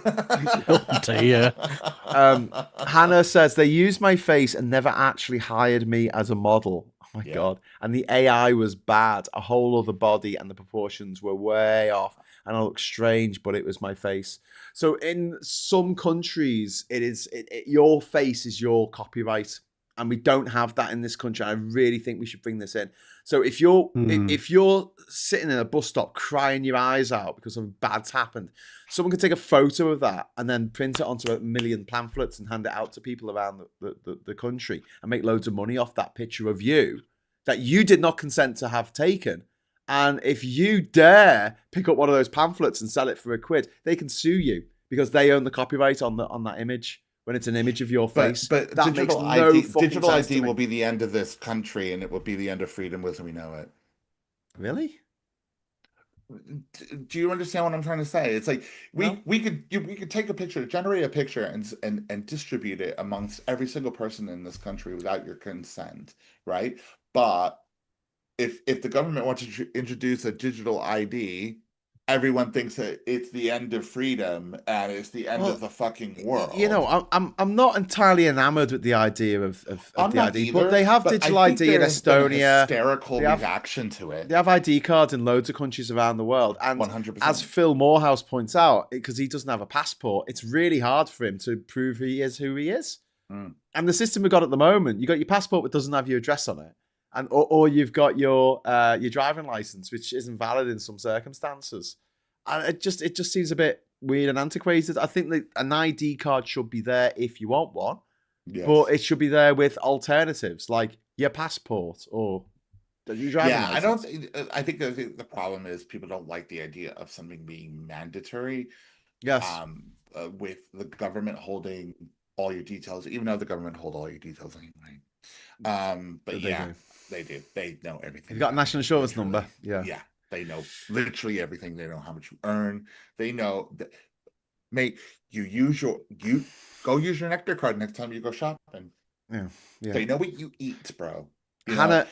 Hannah says they used my face and never actually hired me as a model. Oh my God. And the AI was bad. A whole other body and the proportions were way off. And I look strange, but it was my face. So in some countries, your face is your copyright. And we don't have that in this country. I really think we should bring this in. So if you're sitting in a bus stop crying your eyes out because something bad's happened, someone can take a photo of that and then print it onto 1 million pamphlets and hand it out to people around the country and make loads of money off that picture of you that you did not consent to have taken. And if you dare pick up one of those pamphlets and sell it for £1, they can sue you because they own the copyright on that image. When it's an image of your face, but that digital ID will be the end of this country, and it will be the end of freedom as we know it. Really? Do you understand what I'm trying to say? It's like we could take a picture, generate a picture, and distribute it amongst every single person in this country without your consent, right? But if the government wants to introduce a digital ID, everyone thinks that it's the end of freedom and it's the end of the fucking world. I'm not entirely enamored with the idea of the ID, either, but they have digital ID in Estonia. Hysterical reaction to it. They have ID cards in loads of countries around the world, and 100%. As Phil Morehouse points out, because he doesn't have a passport, it's really hard for him to prove he is who he is. And the system we've got at the moment, you got your passport but doesn't have your address on it. And or you've got your driving license, which isn't valid in some circumstances, and it just seems a bit weird and antiquated. I think that an ID card should be there if you want one, but it should be there with alternatives like your passport or your driving license. I think the problem is people don't like the idea of something being mandatory. Yes, with the government holding all your details, even though the government hold all your details anyway. But they do. They know everything. You've got a national insurance number. Yeah. They know literally everything. They know how much you earn. They know that. Mate, go use your Nectar card next time you go shopping. Yeah. They know what you eat, bro. Hannah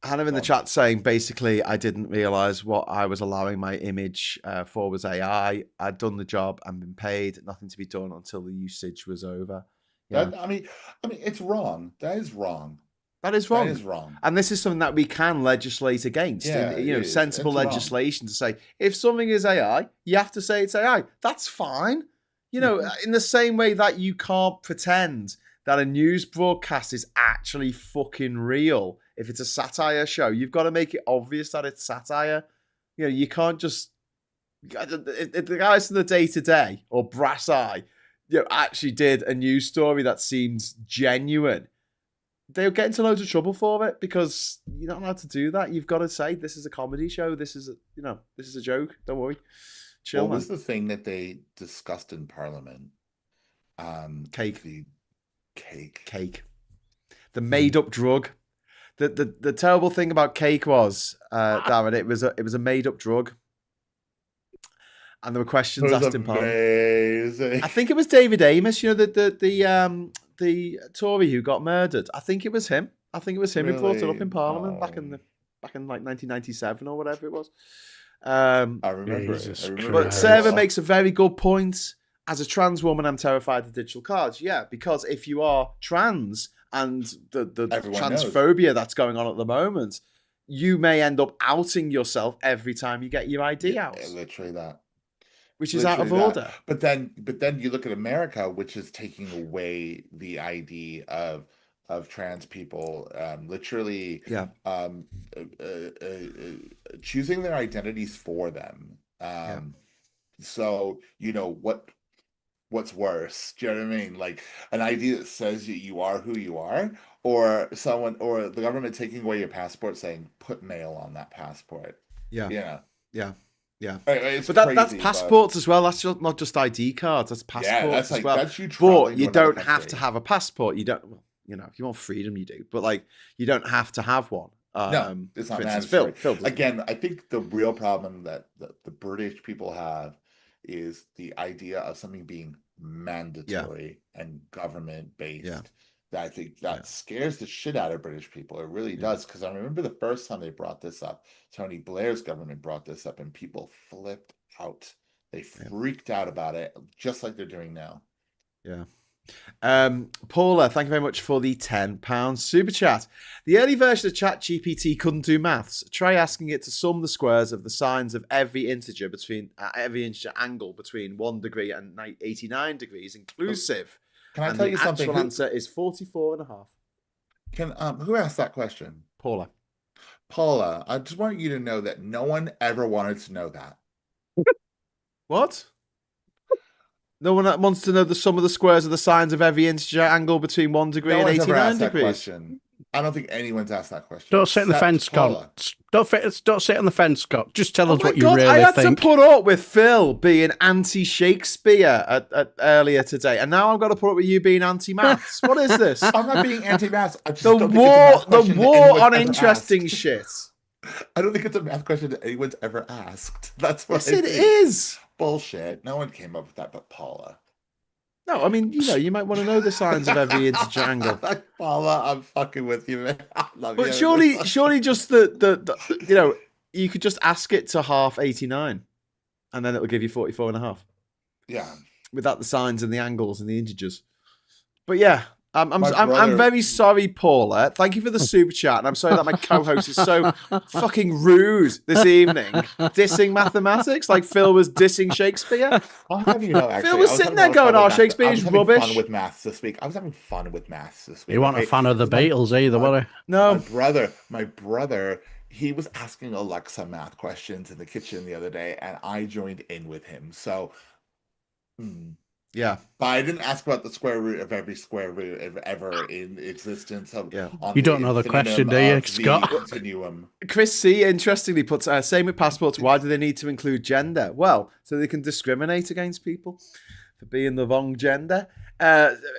in the chat saying basically, I didn't realize what I was allowing my image for was AI. I'd done the job and been paid. Nothing to be done until the usage was over. Yeah. I mean, it's wrong. That is wrong. That is wrong. That is wrong. And this is something that we can legislate against. Sensible legislation to say, if something is AI, you have to say it's AI. That's fine. In the same way that you can't pretend that a news broadcast is actually fucking real. If it's a satire show, you've got to make it obvious that it's satire. You can't just... If the guys from the Day-to-Day or Brass Eye actually did a news story that seems genuine, they'll get into loads of trouble for it because you're not allowed to do that. You've got to say this is a comedy show. This is a joke. Don't worry. Chill. What was the thing that they discussed in Parliament? Cake. Cake. The made-up drug. The terrible thing about cake was, Darren, it was a made-up drug. And there were questions asked in Parliament. I think it was David Amos, the Tory who got murdered. I think it was him. Who brought it up in Parliament back in like 1997 or whatever it was. I remember. But Sarah makes a very good point. As a trans woman, I'm terrified of digital cards. Yeah, because if you are trans and the transphobia that's going on at the moment, you may end up outing yourself every time you get your ID out. Literally that. Which is out of order. But then you look at America, which is taking away the ID of trans people, literally choosing their identities for them. So, what's worse? Do you know what I mean? Like an ID that says you are who you are, or the government taking away your passport saying put male on that passport. Yeah. But that's passports as well. That's not just ID cards. That's passports as well. That's you but you don't have to have a passport. You don't. If you want freedom, you do. But like, you don't have to have one. No, it's not mandatory. Phil again, I think the real problem that the British people have is the idea of something being mandatory and government based. I think that scares the shit out of British people. It really does. Because I remember the first time they brought this up, Tony Blair's government brought this up, and people flipped out. They freaked out about it, just like they're doing now. Yeah. Paula, thank you very much for the £10 super chat. The early version of ChatGPT couldn't do maths. Try asking it to sum the squares of the sines of every integer angle between 1 degree and 89 degrees inclusive. Can I tell you something? The answer is 44.5. Who asked that question? Paula, I just want you to know that no one ever wanted to know that. What? No one wants to know the sum of the squares of the sines of every integer angle between 1 degree and 89 degrees. I don't think anyone's asked that question. Don't sit on the fence, Scott. Don't sit on the fence, Scott. Just tell us what you really think. I had to put up with Phil being anti-Shakespeare earlier today, and now I've got to put up with you being anti-maths. What is this? I'm not being anti-maths. The war on interesting shit. I don't think it's a math question that anyone's ever asked. That's what it is. Bullshit. No one came up with that but Paula. No, I mean, you might want to know the signs of every integer angle. Paula, I'm fucking with you, man. I love you. But surely just you could just ask it to half 89 and then it'll give you 44.5. Yeah. Without the signs and the angles and the integers. But yeah, I'm very sorry, Paula. Thank you for the super chat, and I'm sorry that my co-host is so fucking rude this evening, dissing mathematics like Phil was dissing Shakespeare. I'll have you know, actually, Phil was sitting there going, "Oh, Shakespeare's rubbish." Fun with maths this week. I was having fun with maths this week. You weren't a fan of the Beatles either, were you? No. My brother, he was asking Alexa math questions in the kitchen the other day, and I joined in with him. So. Yeah, but I didn't ask about the square root of every square root ever in existence. You don't know the question, do you, Scott? Continuum. Chris C. interestingly puts, same with passports. Why do they need to include gender? Well, so they can discriminate against people for being the wrong gender.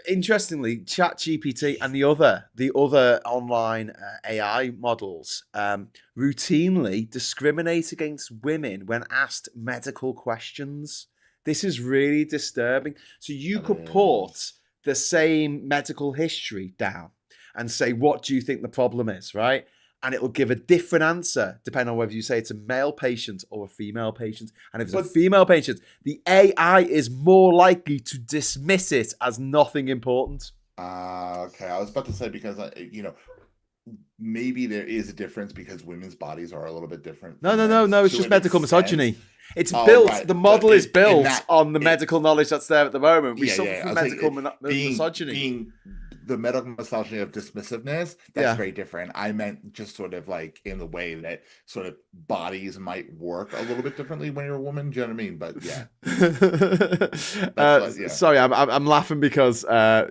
Interestingly, ChatGPT and the other online AI models routinely discriminate against women when asked medical questions. This is really disturbing. So you could put the same medical history down and say, what do you think the problem is, right? And it will give a different answer depending on whether you say it's a male patient or a female patient. And if it's a female patient, the AI is more likely to dismiss it as nothing important. Okay. I was about to say, because, maybe there is a difference because women's bodies are a little bit different. No. It's just medical misogyny. It's built. Right. The model is built on the medical knowledge that's there at the moment. We suffer from medical misogyny. Being the medical misogyny of dismissiveness, that's very different. I meant just sort of like in the way that sort of bodies might work a little bit differently when you're a woman. Do you know what I mean? But yeah. Sorry, I'm laughing because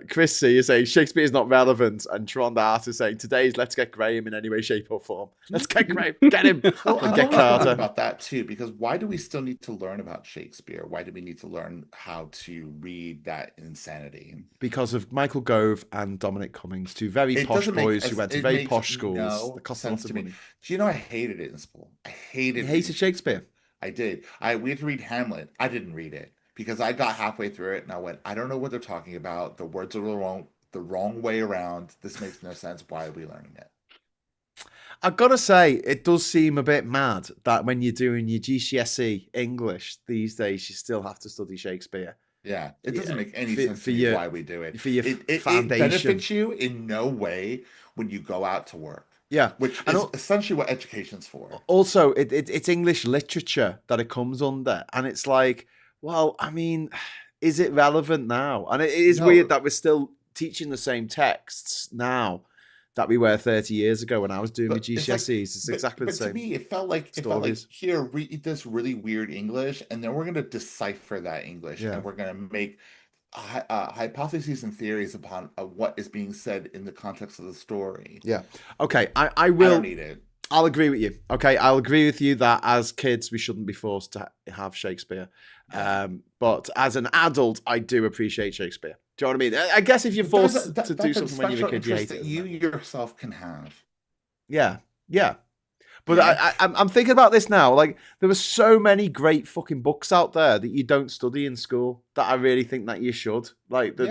Chris C is saying Shakespeare is not relevant, and Tron the Art is saying today's let's get Graham in any way, shape, or form. Let's get Graham, get him, and get Carter. About that too, because why do we still need to learn about Shakespeare? Why do we need to learn how to read that insanity? Because of Michael Gove and Dominic Cummings, two very posh boys who went to very posh schools. That cost a lot of money. Do you know I hated it in school? I hated Shakespeare. I did. We had to read Hamlet. I didn't read it because I got halfway through it and I went, I don't know what they're talking about. The words are the wrong way around. This makes no sense. Why are we learning it? I've got to say, it does seem a bit mad that when you're doing your GCSE English these days, you still have to study Shakespeare. Yeah, it doesn't make any sense to me why we do it. For your it foundation. It benefits you in no way when you go out to work. Yeah. Which is essentially what education's for. Also, it's English literature that it comes under. And it's like, well, I mean, is it relevant now? And it is weird that we're still teaching the same texts now that we were 30 years ago when I was doing my GCSEs. It's exactly the same. But to me, it felt like here, read this really weird English, and then we're going to decipher that English, and we're going to make hypotheses and theories upon what is being said in the context of the story. Yeah. Okay. I will. I don't need it. I'll agree with you. Okay. I'll agree with you that as kids, we shouldn't be forced to have Shakespeare. But as an adult, I do appreciate Shakespeare. Do you know what I mean? I guess if you're forced to do something when you're a kid, you hate it. You yourself can have. Yeah. Yeah. But I'm thinking about this now. Like, there are so many great fucking books out there that you don't study in school that I really think that you should. Like, the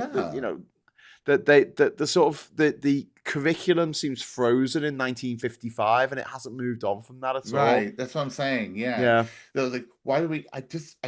sort of the curriculum seems frozen in 1955 and it hasn't moved on from that at all. Right, that's what I'm saying. Yeah. Like, why do we? I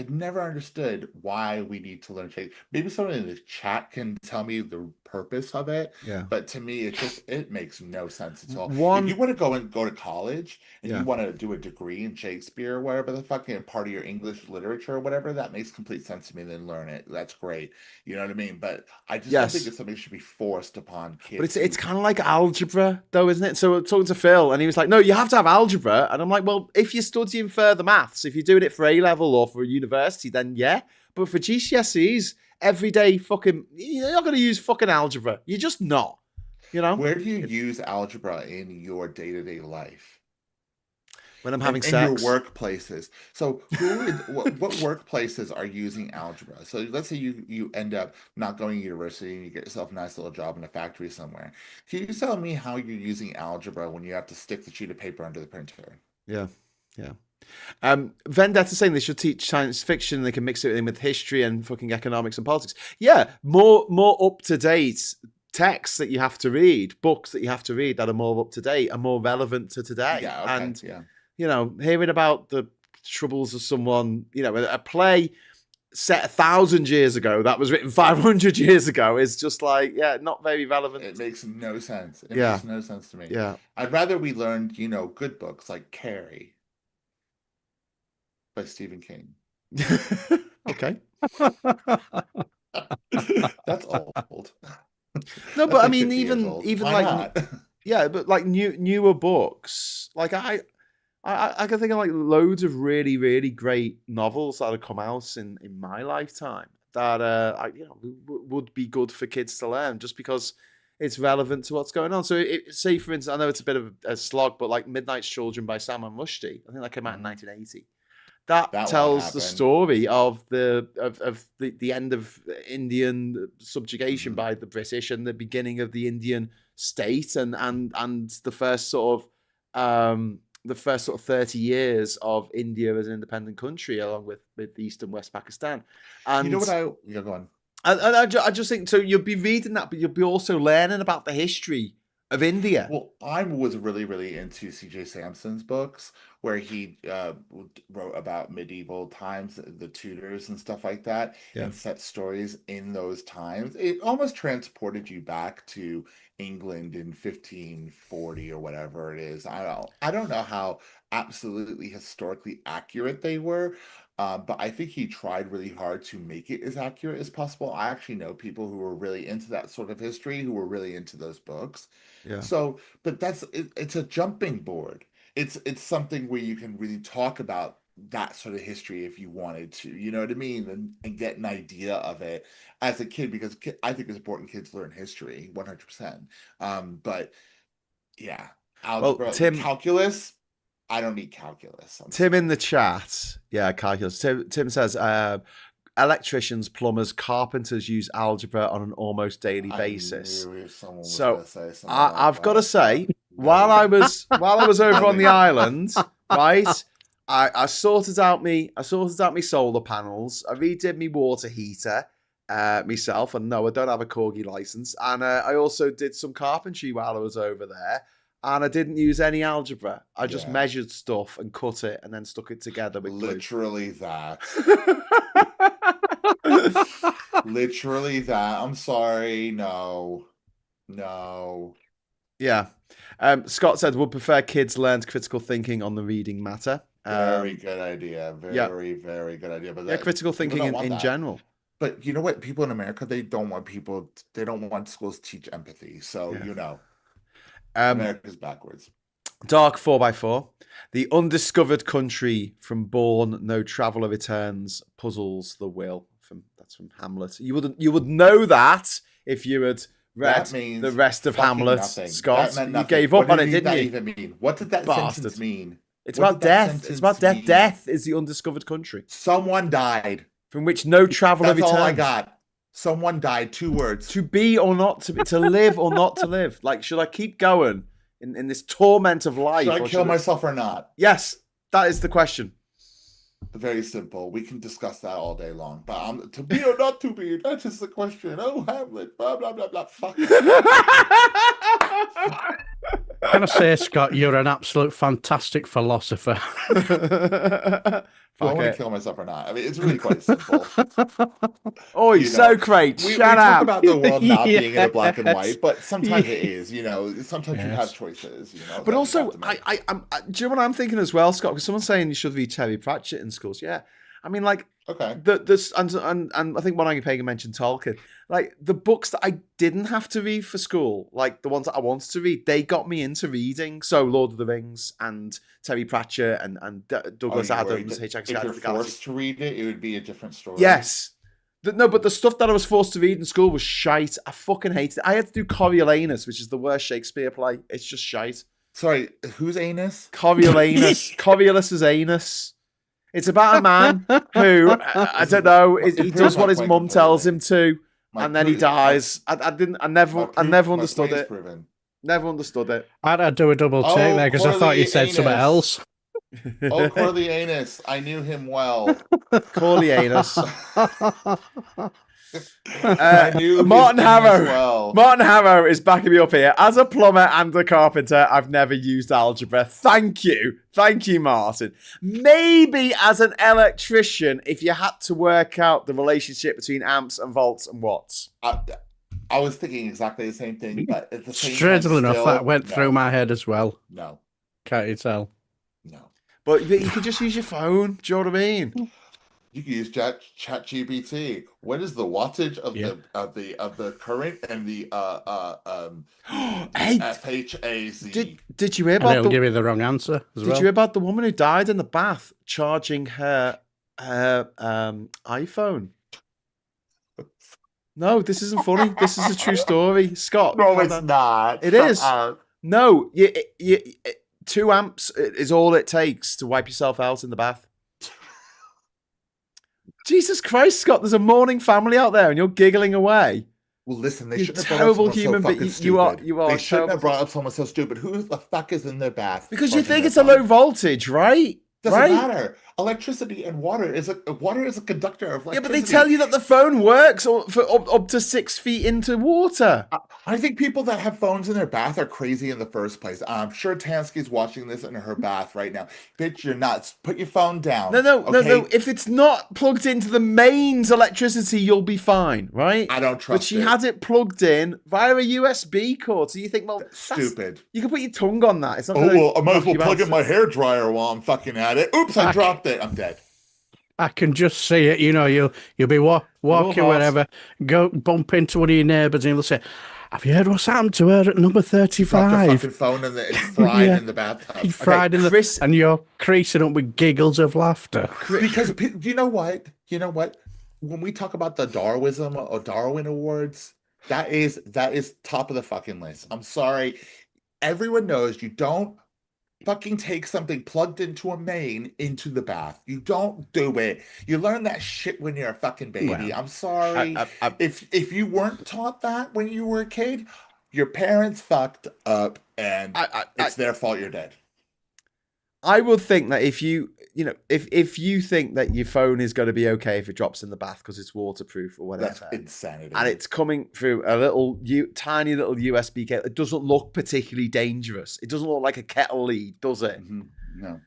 never understood why we need to learn Shakespeare. Maybe someone in the chat can tell me the purpose of it. Yeah. But to me, it makes no sense at all. If you want to go to college and you want to do a degree in Shakespeare or whatever the fucking part of your English literature or whatever, that makes complete sense to me. Then learn it. That's great. You know what I mean? But I just don't think it's something that should be forced upon kids. But it's kind of like algebra, though, isn't it? So I'm talking to Phil, and he was like, "No, you have to have algebra." And I'm like, "Well, if you're studying further maths, if you're doing it for A level or for university, then yeah. But for GCSEs, everyday fucking, you're not going to use fucking algebra. You're just not. You know." Where do you use algebra in your day-to-day life? When I'm having sex. In your workplaces. So what workplaces are using algebra? So let's say you end up not going to university and you get yourself a nice little job in a factory somewhere. Can you tell me how you're using algebra when you have to stick the sheet of paper under the printer? Yeah. Vendetta's saying they should teach science fiction. They can mix it in with history and fucking economics and politics. Yeah, more up to date texts that you have to read, books that you have to read that are more up to date and more relevant to today. Yeah, okay, and you know, hearing about the troubles of someone, you know, a play set 1,000 years ago that was written 500 years ago is just like, not very relevant. It makes no sense. It makes no sense to me. Yeah, I'd rather we learned, good books like Carrie by Stephen King. Okay. That's old. No, but I mean, even like, but like newer books, like I can think of like loads of really, really great novels that have come out in my lifetime that would be good for kids to learn just because it's relevant to what's going on. So say, for instance, I know it's a bit of a slog, but like Midnight's Children by Salman Rushdie, I think that came out in 1980. That tells the story of the end of Indian subjugation by the British and the beginning of the Indian state and the first sort of 30 years of India as an independent country, along with East and West Pakistan. And you know what go on. I just think so. You'll be reading that, but you'll be also learning about the history of India. Well, I was really, really into C.J. Sampson's books, where he wrote about medieval times, the Tudors and stuff like that, and set stories in those times. It almost transported you back to England in 1540 or whatever it is. I don't know how absolutely historically accurate they were. But I think he tried really hard to make it as accurate as possible. I actually know people who were really into that sort of history, who were really into those books. Yeah. So, but it's a jumping board. It's something where you can really talk about that sort of history if you wanted to, you know what I mean? And get an idea of it as a kid, because I think it's important kids learn history 100%. But yeah, algebra, calculus. I don't need calculus. Tim in the chat. Yeah, calculus. Tim says, electricians, plumbers, carpenters use algebra on an almost daily basis. So I've got to say, while I was over on the island, right, I sorted out me solar panels. I redid me water heater myself, and no, I don't have a corgi license. And I also did some carpentry while I was over there. And I didn't use any algebra. I just measured stuff and cut it and then stuck it together with glue. Literally that. Literally that. I'm sorry. No. Yeah. Scott said, would prefer kids learn critical thinking on the reading matter. Very good idea. Very, very good idea. But critical thinking in general. But you know what? People in America, they don't want schools to teach empathy. So, America's backwards. Dark 4x4. The undiscovered country from Born, No Traveller Returns, puzzles the will. That's from Hamlet. You would know that if you had read the rest of Hamlet, nothing. Scott. You gave up on it, didn't you? Even mean? What did that sentence mean? It's about death. It's about death. Death is the undiscovered country. Someone died. From which no traveller returns. That's all I got. Someone died. 2 words. To be or not to be. To live or not to live. Like, should I keep going in this torment of life? Should I kill myself or not? Yes, that is the question. Very simple. We can discuss that all day long. But to be or not to be, that is the question. Oh, Hamlet, blah, blah, blah, blah. Fuck. Can I say, Scott, you're an absolute fantastic philosopher. I want to kill myself or not. I mean, it's really quite simple. Oh, you're so great. We talk about the world not being in a black and white, but sometimes it is. Sometimes you have choices. But also, do you know what I'm thinking as well, Scott? Because someone's saying you should read Terry Pratchett in schools. Yeah, I mean, like, okay. And I think one Pagan mentioned Tolkien. Like, the books that I didn't have to read for school, like the ones that I wanted to read, they got me into reading. So Lord of the Rings and Terry Pratchett and Douglas Adams, If you're forced to read it, it would be a different story. Yes. No, but the stuff that I was forced to read in school was shite. I fucking hated it. I had to do Coriolanus, which is the worst Shakespeare play. It's just shite. Sorry, who's anus? Coriolanus. Coriolus's anus. It's about a man who, I don't know, he does what his mum tells him to, and then he dies. I never understood it. Never understood it. I'd do a double take there because I thought you said something else. Oh, Coriolanus. I knew him well. Coriolanus. Martin Harrow. Well. Martin Harrow is backing me up here. As a plumber and a carpenter, I've never used algebra. Thank you, Martin. Maybe as an electrician, if you had to work out the relationship between amps and volts and watts. I was thinking exactly the same thing, but at the same Strangely enough, that went through my head as well. No, can't you tell? No, but you could just use your phone. Do you know what I mean? You can use ChatGPT. What is the wattage of the current and the FHAZ? Did you hear about? It'll give you the wrong answer. Did you hear about the woman who died in the bath charging her iPhone? No, this isn't funny. This is a true story, Scott. No, it's not. It is. No, 2 amps is all it takes to wipe yourself out in the bath. Jesus Christ, Scott! There's a mourning family out there, and you're giggling away. Well, listen, they shouldn't have terrible human, but you are. They shouldn't have brought up someone so stupid. Who the fuck is in their bath? Because you think it's a low voltage, right? Doesn't matter. Electricity and water is a conductor of electricity. Yeah, but they tell you that the phone works for up to 6 feet into water. I think people that have phones in their bath are crazy in the first place. I'm sure Tansky's watching this in her bath right now. Bitch, you're nuts. Put your phone down. No. If it's not plugged into the mains electricity, you'll be fine, right? I don't trust But she had it plugged in via a USB cord. So you think, well, that's stupid. You can put your tongue on that. It's not I might as well plug in my hairdryer while I'm fucking at it. Oops, I dropped it. I'm dead. I can just see it. You'll be walking wherever, go bump into one of your neighbours, and you'll say, "Have you heard what's happened to her at number 35?" Drop the phone and it's fried in the bathtub. Fried in the and you're creasing up with giggles of laughter. Because you know what? When we talk about the Darwin Awards, that is top of the fucking list. I'm sorry. Everyone knows you don't fucking take something plugged into a main into the bath. You don't do it. You learn that shit when you're a fucking baby. Well, I'm sorry. If you weren't taught that when you were a kid, your parents fucked up and it's their fault you're dead. I would think that if you think that your phone is going to be okay if it drops in the bath because it's waterproof or whatever. That's insanity. And it's coming through a tiny little USB cable. It doesn't look particularly dangerous. It doesn't look like a kettle lead, does it? Mm-hmm. No.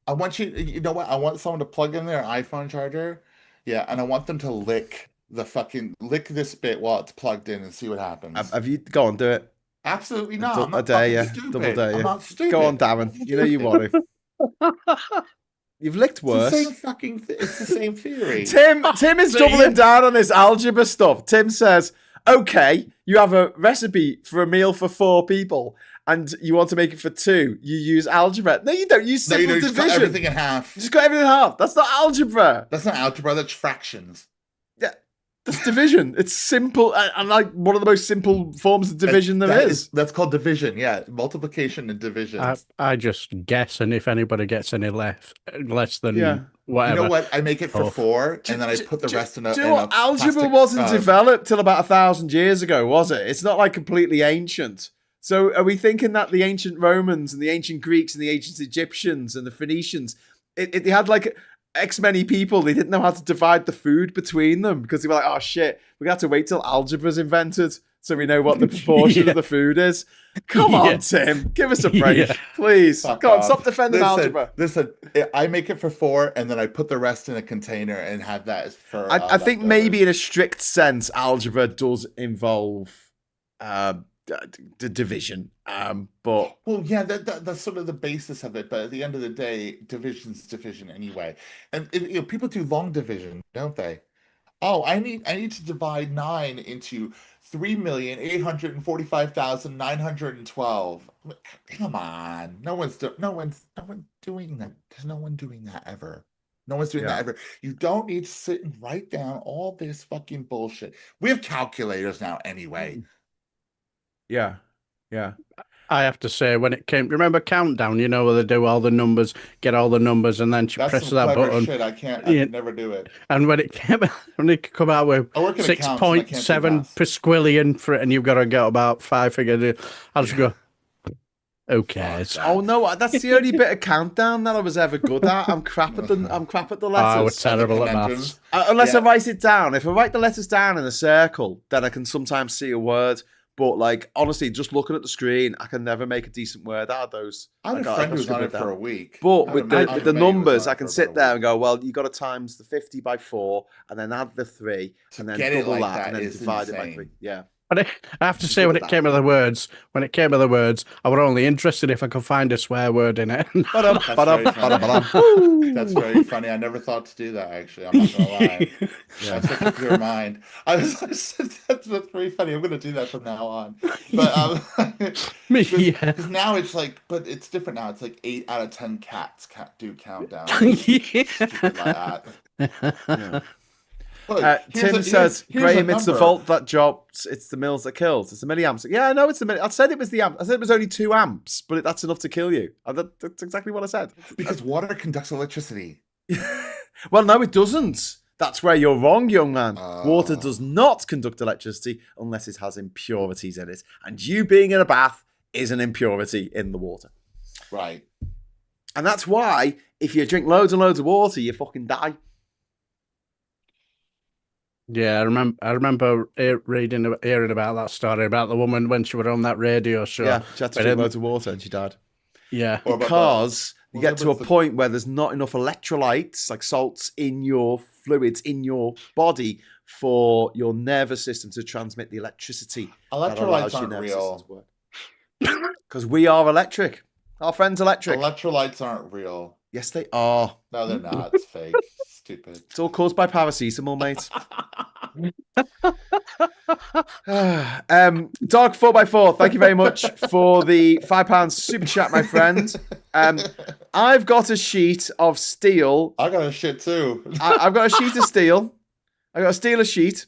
I want you know what? I want someone to plug in their iPhone charger. Yeah, and I want them to lick this bit while it's plugged in and see what happens. Have you go on, do it? Absolutely not. I'm I not dare you. stupid. Double dare you. I'm not stupid. Go on, Darren. You know you want to. You've licked worse. It's the same fucking it's the same theory. Tim is doubling down on this algebra stuff. Tim says, okay, you have a recipe for a meal for 4 people and you want to make it for 2. You use algebra. No, you don't. Use simple division. Just cut everything in half. You just got everything in half. That's not algebra. That's not algebra. That's fractions. Yeah, that's division. It's simple and like one of the most simple forms of division there is. That's called division. Yeah, multiplication and division. I just guess, and if anybody gets any less than whatever, you know what? I make it for 4, and then I put the rest in a. Do you know what? Algebra wasn't developed till about 1,000 years ago, was it? It's not like completely ancient. So are we thinking that the ancient Romans and the ancient Greeks and the ancient Egyptians and the Phoenicians, they had like X many people, they didn't know how to divide the food between them because they were like, oh shit, we're going to have to wait till algebra's invented so we know what the proportion of the food is. Come on, Tim, give us a break, please. Come on, stop defending algebra. Listen, I make it for 4 and then I put the rest in a container and have that for. I think maybe in a strict sense, algebra does involve the division, but that's sort of the basis of it. But at the end of the day, division's division anyway, and people do long division, don't they? Oh, I need to divide 9 into 3,845,912. Come on, no one's doing that. There's no one doing that ever. No one's doing that ever. You don't need to sit and write down all this fucking bullshit. We have calculators now anyway. Yeah. I have to say, when it came, remember Countdown? You know where they do all the numbers, get all the numbers, and then That's press some that clever button. Shit. I can never do it. And when it came out with 6.7 per squillion for it, and you've got to get about 5 figures, I'll just go. Okay. Oh no, that's the only bit of Countdown that I was ever good at. I'm crap at the letters. I was terrible at maths. Unless I write it down. If I write the letters down in a circle, then I can sometimes see a word. But like honestly, just looking at the screen, I can never make a decent word out of those. I had a friend who was on it for a week. But with the numbers, I can sit there and go, well, you got to times the 50 by 4, and then add the 3, and then double that, and then divide it by 3. Yeah. But I have to say, when it came to the words, I was only interested if I could find a swear word in it. That's very funny. I never thought to do that, actually. I'm not going to lie. That's such a pure mind. That's very funny. I'm going to do that from now on. But because now it's like, but it's different now. It's like 8 out of 10 cats do Countdown. Stupid like that. Look, Tim says, Graham, it's the volt that drops, it's the mills that kills. It's the milliamps. Yeah, I know it's the milliamps. I said it was the amps. I said it was only 2 amps, but that's enough to kill you. That's exactly what I said. Because water conducts electricity. Well, no, it doesn't. That's where you're wrong, young man. Water does not conduct electricity unless it has impurities in it. And you being in a bath is an impurity in the water. Right. And that's why if you drink loads and loads of water, you fucking die. Yeah, I remember hearing about that story about the woman when she was on that radio show. Yeah, she had to drink loads of water and she died. Yeah. Because you get to a point where there's not enough electrolytes, like salts, in your fluids, in your body for your nervous system to transmit the electricity. Electrolytes aren't real. Because we are electric. Our friend's electric. Electrolytes aren't real. Yes, they are. No, they're not. It's fake. Stupid. It's all caused by paracetamol, mate. Dog 4x4, thank you very much for the £5 super chat, my friend. I've got a sheet of steel. I got a shit too. I've got a sheet of steel. I've got to steal a sheet.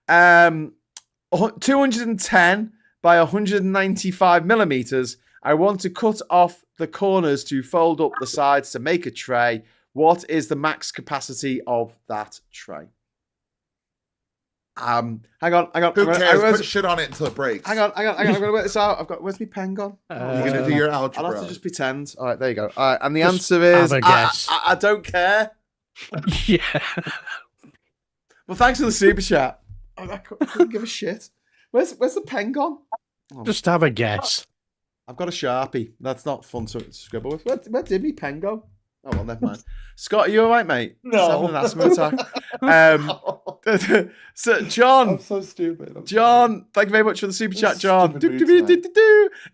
210 by 195 millimeters. I want to cut off the corners to fold up the sides to make a tray. What is the max capacity of that tray? Hang on. Who cares? Put shit on it until it breaks. Hang on. I'm going to work this out. Where's my pen gone? You're going to do your algebra. I'll have to just pretend. All right, there you go. All right, and the answer is, I don't care. Yeah. Well, thanks for the super chat. I couldn't give a shit. Where's the pen gone? Oh. Just have a guess. I've got a Sharpie. That's not fun to scribble with. Where did my pen go? Oh, well, never mind. Scott, are you all right, mate? No. He's having an asthma attack. So, John. I'm so stupid. John, thank you very much for the super chat, John.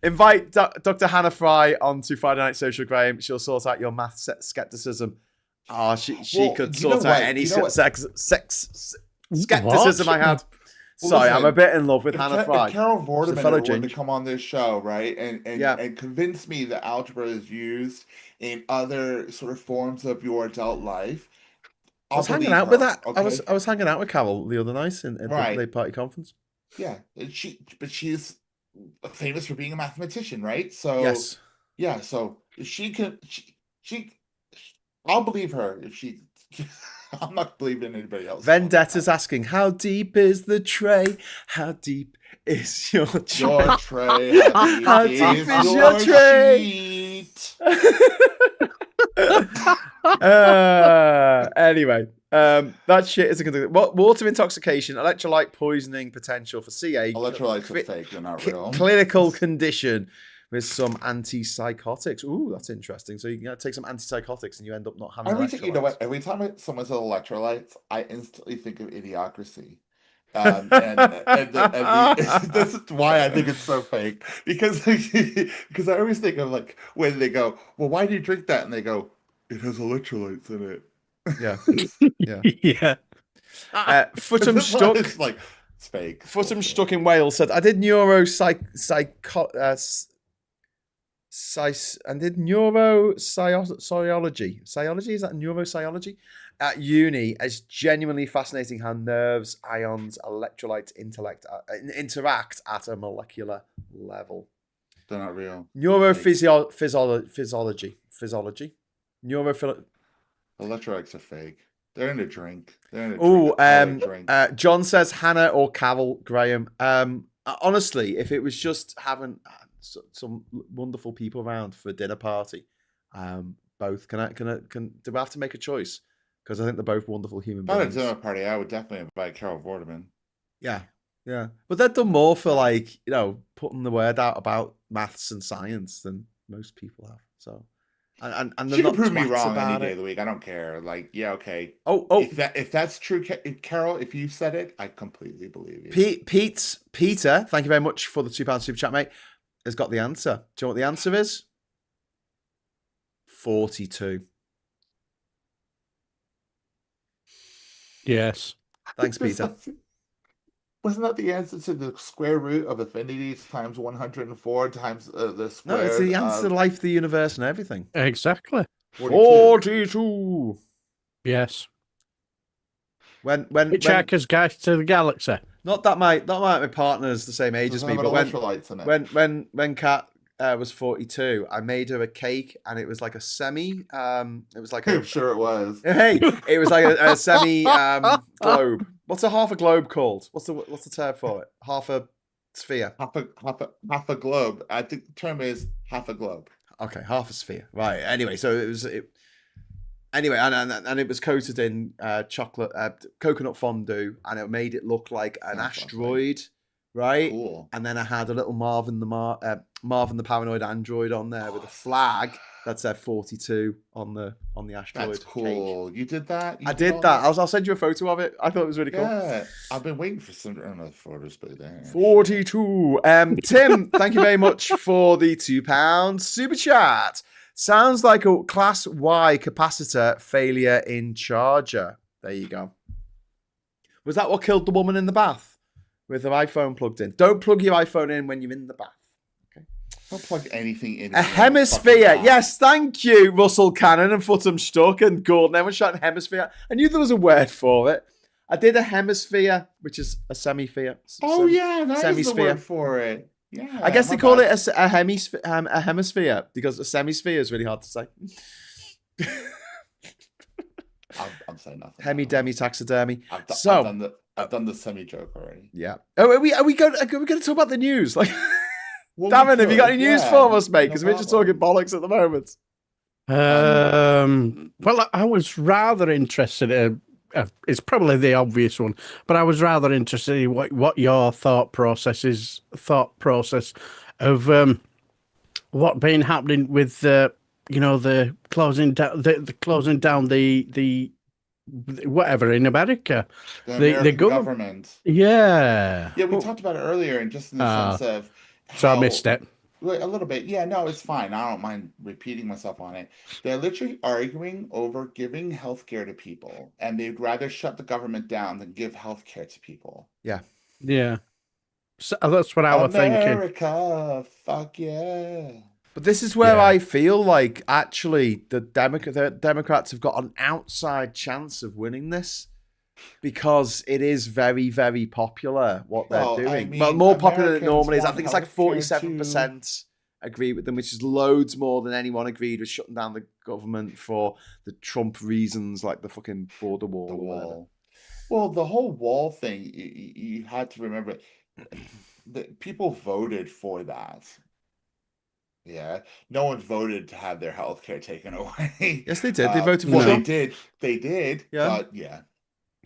Invite Dr. Hannah Fry onto Friday Night Social, Graham. She'll sort out your math skepticism. Oh, she could sort out any skepticism I had. Well, sorry, listen, I'm a bit in love with Hannah Fry. If Carol Vorderman were to come on this show, right, and convince me that algebra is used in other sort of forms of your adult life, I was hanging out with that. Okay? I was hanging out with Carol the other night in the late party conference. Yeah, but she's famous for being a mathematician, right? So yes, yeah. So if she can, I'll believe her if she. I'm not believing anybody else. Vendetta's asking, how deep is the tray? How deep is your tray? Your tray. How deep is your tray? Anyway, that shit isn't going to... Water intoxication, electrolyte poisoning potential for CA. Electrolytes are fake, they're not real. Clinical condition with some antipsychotics. Ooh, that's interesting. So you can take some antipsychotics and you end up not having electrolytes. You know what? Every time someone says electrolytes, I instantly think of Idiocracy. And this is why I think it's so fake. Because I always think of like when they go, well, why do you drink that? And they go, it has electrolytes in it. Yeah. Yeah. Footham Stuck. It's like, it's fake. Footham Stuck in Wales said, I did neuropsychology. Psychology? Is that neuropsychology? At uni. It's genuinely fascinating how nerves, ions, electrolytes interact at a molecular level. They're not real. Neurophysiology. Electrolytes are fake. They're in a drink. John says Hannah or Carol, Graham. Honestly, if it was just having some wonderful people around for a dinner party, both do I have to make a choice? Because I think they're both wonderful human beings. At a dinner party, I would definitely invite Carol Vorderman. Yeah. But they've done more for putting the word out about maths and science than most people have. So, and she can prove me wrong any day of the week. I don't care. Like, yeah, okay. Oh. If that's true, Carol, if you said it, I completely believe you. Peter, thank you very much for the £2 super chat, mate. Has got the answer. Do you know what the answer is? 42. Yes. Thanks, Peter. Wasn't that the answer to the square root of infinity times 104 times the square? No, it's the answer to life, the universe, and everything. Exactly. 42. Yes. When Hitchhiker's Guide to the Galaxy. Not that my partner's the same age as me, but when Kat was 42, I made her a cake, and it was like a semi. It was like I'm sure it was. Hey, it was like a semi globe. What's a half a globe called? What's the term for it? Half a sphere. Half a globe. I think the term is half a globe. Okay, half a sphere. Right. Anyway, so it was. Anyway, and it was coated in chocolate, coconut fondue, and it made it look like an asteroid, right? Cool. And then I had a little Marvin the Paranoid Android on there with a flag that said 42 on the asteroid. That's cool. Cake. You did that? I did that. I'll send you a photo of it. I thought it was really cool. Yeah, I've been waiting for some photos, but there. 42. Tim, thank you very much for the £2 super chat. Sounds like a Class Y capacitor failure in charger. There you go. Was that what killed the woman in the bath with her iPhone plugged in? Don't plug your iPhone in when you're in the bath. Okay. Don't plug anything in. A hemisphere. Yes, thank you, Russell Cannon and Footham Stuck and Gordon. Everyone shouting hemisphere. I knew there was a word for it. I did a hemisphere, which is a semisphere. That is the word for it. Yeah, I guess they call it a hemisphere because a semisphere is really hard to say. I'm saying nothing. Hemi-demi taxidermy. I've done the semi joke already. Yeah. Oh, are we going to talk about the news? Like, Darren, have you got any news for us, mate? Because we're just talking bollocks at the moment. Well, I was rather interested. It's probably the obvious one, but I was rather interested in what your thought process of what been happening with the closing down, the closing down the whatever in America, The the American government. government. Yeah. Yeah, we talked about it earlier, and just in the sense of So I missed how it. a little bit. Yeah, no, it's fine. I don't mind repeating myself on it. They're literally arguing over giving healthcare to people, and they'd rather shut the government down than give healthcare to people. Yeah. Yeah. So that's what I was thinking. America, fuck yeah. But this is where I feel like actually the Democrats have got an outside chance of winning this because it is very, very popular what they're doing. I mean, well, more popular than it Americans normally is. I want think it's like healthcare 47% agree with them, which is loads more than anyone agreed with shutting down the government for the Trump reasons, like the fucking border wall. The wall. Well, the whole wall thing, you had to remember that people voted for that. Yeah, no one voted to have their health care taken away. Yes, they did. They voted for Trump. They did. Yeah. But yeah.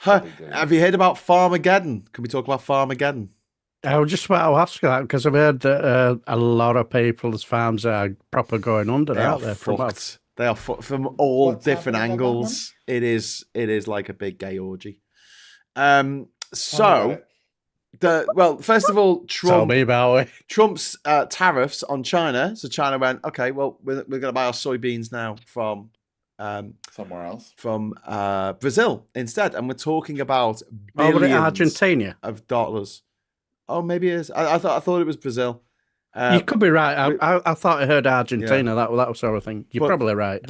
Have you heard about Farmageddon? Can we talk about Farmageddon? I was just about to ask that because I've heard that a lot of people's farms are proper going under, aren't they? Fucked. They are fucked from all different angles. It is like a big gay orgy. First of all, Tell me about it. Trump's tariffs on China. So China went, okay, well, we're going to buy our soybeans now from somewhere else, from Brazil instead, and we're talking about billions Argentina of dollars. Oh, maybe it is. I thought it was Brazil. You could be right. I thought I heard Argentina. Yeah. That was sort of thing. You're probably right.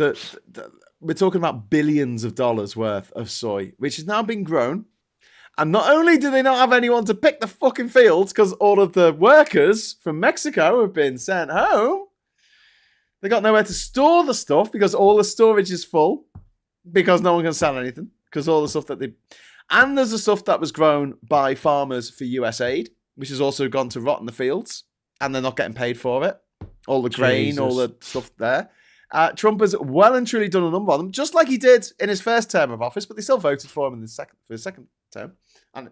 We're talking about billions of dollars worth of soy, which has now been grown. And not only do they not have anyone to pick the fucking fields because all of the workers from Mexico have been sent home, they got nowhere to store the stuff because all the storage is full because no one can sell anything because all the stuff that they... And there's the stuff that was grown by farmers for USAID, which has also gone to rot in the fields and they're not getting paid for it. All the grain, all the stuff there. Trump has well and truly done a number on them, just like he did in his first term of office, but they still voted for him in his second term. And,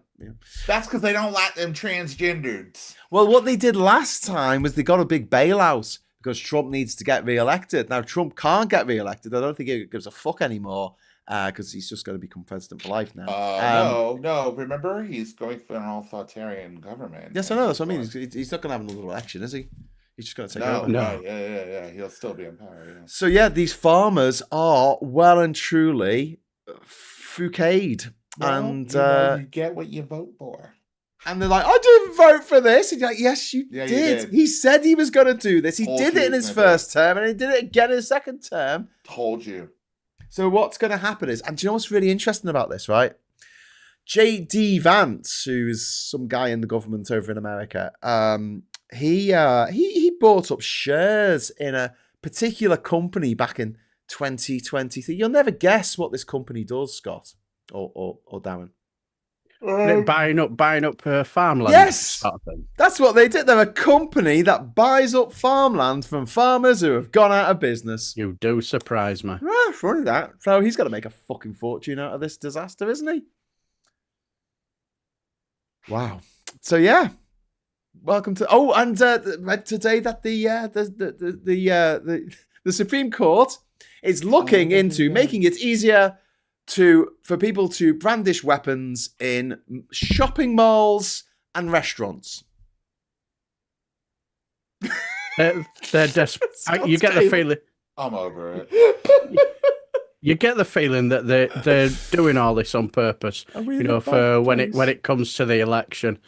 that's because they don't like them transgenders. Well, what they did last time was they got a big bailout because Trump needs to get re-elected. Now, Trump can't get re-elected. I don't think he gives a fuck anymore because he's just going to become president for life now. No. Remember, he's going for an authoritarian government. Yes, I know. That's what I mean. He's not going to have another election, is he? He's just going to take over. No. Yeah. He'll still be in power. Yeah. So, yeah, these farmers are well and truly fouquet'd. Well, and you get what you vote for. And they're like, I didn't vote for this. And you're like, yes, you did. You did. He said he was going to do this. He did it in his first term, and he did it again in his second term. Told you. So what's going to happen is, and do you know what's really interesting about this, right? J.D. Vance, who's some guy in the government over in America, he bought up shares in a particular company back in 2023. You'll never guess what this company does, Scott. Or Darren. Buying up farmland. Yes, sort of thing. That's what they did. They're a company that buys up farmland from farmers who have gone out of business. You do surprise me. Funny that. So he's got to make a fucking fortune out of this disaster, isn't he? Wow. So yeah, welcome to. Oh, and read today that the Supreme Court is looking into making it easier for people to brandish weapons in shopping malls and restaurants. They're desperate. You get the feeling. I'm over it. You get the feeling that they're doing all this on purpose. For when it comes to the election,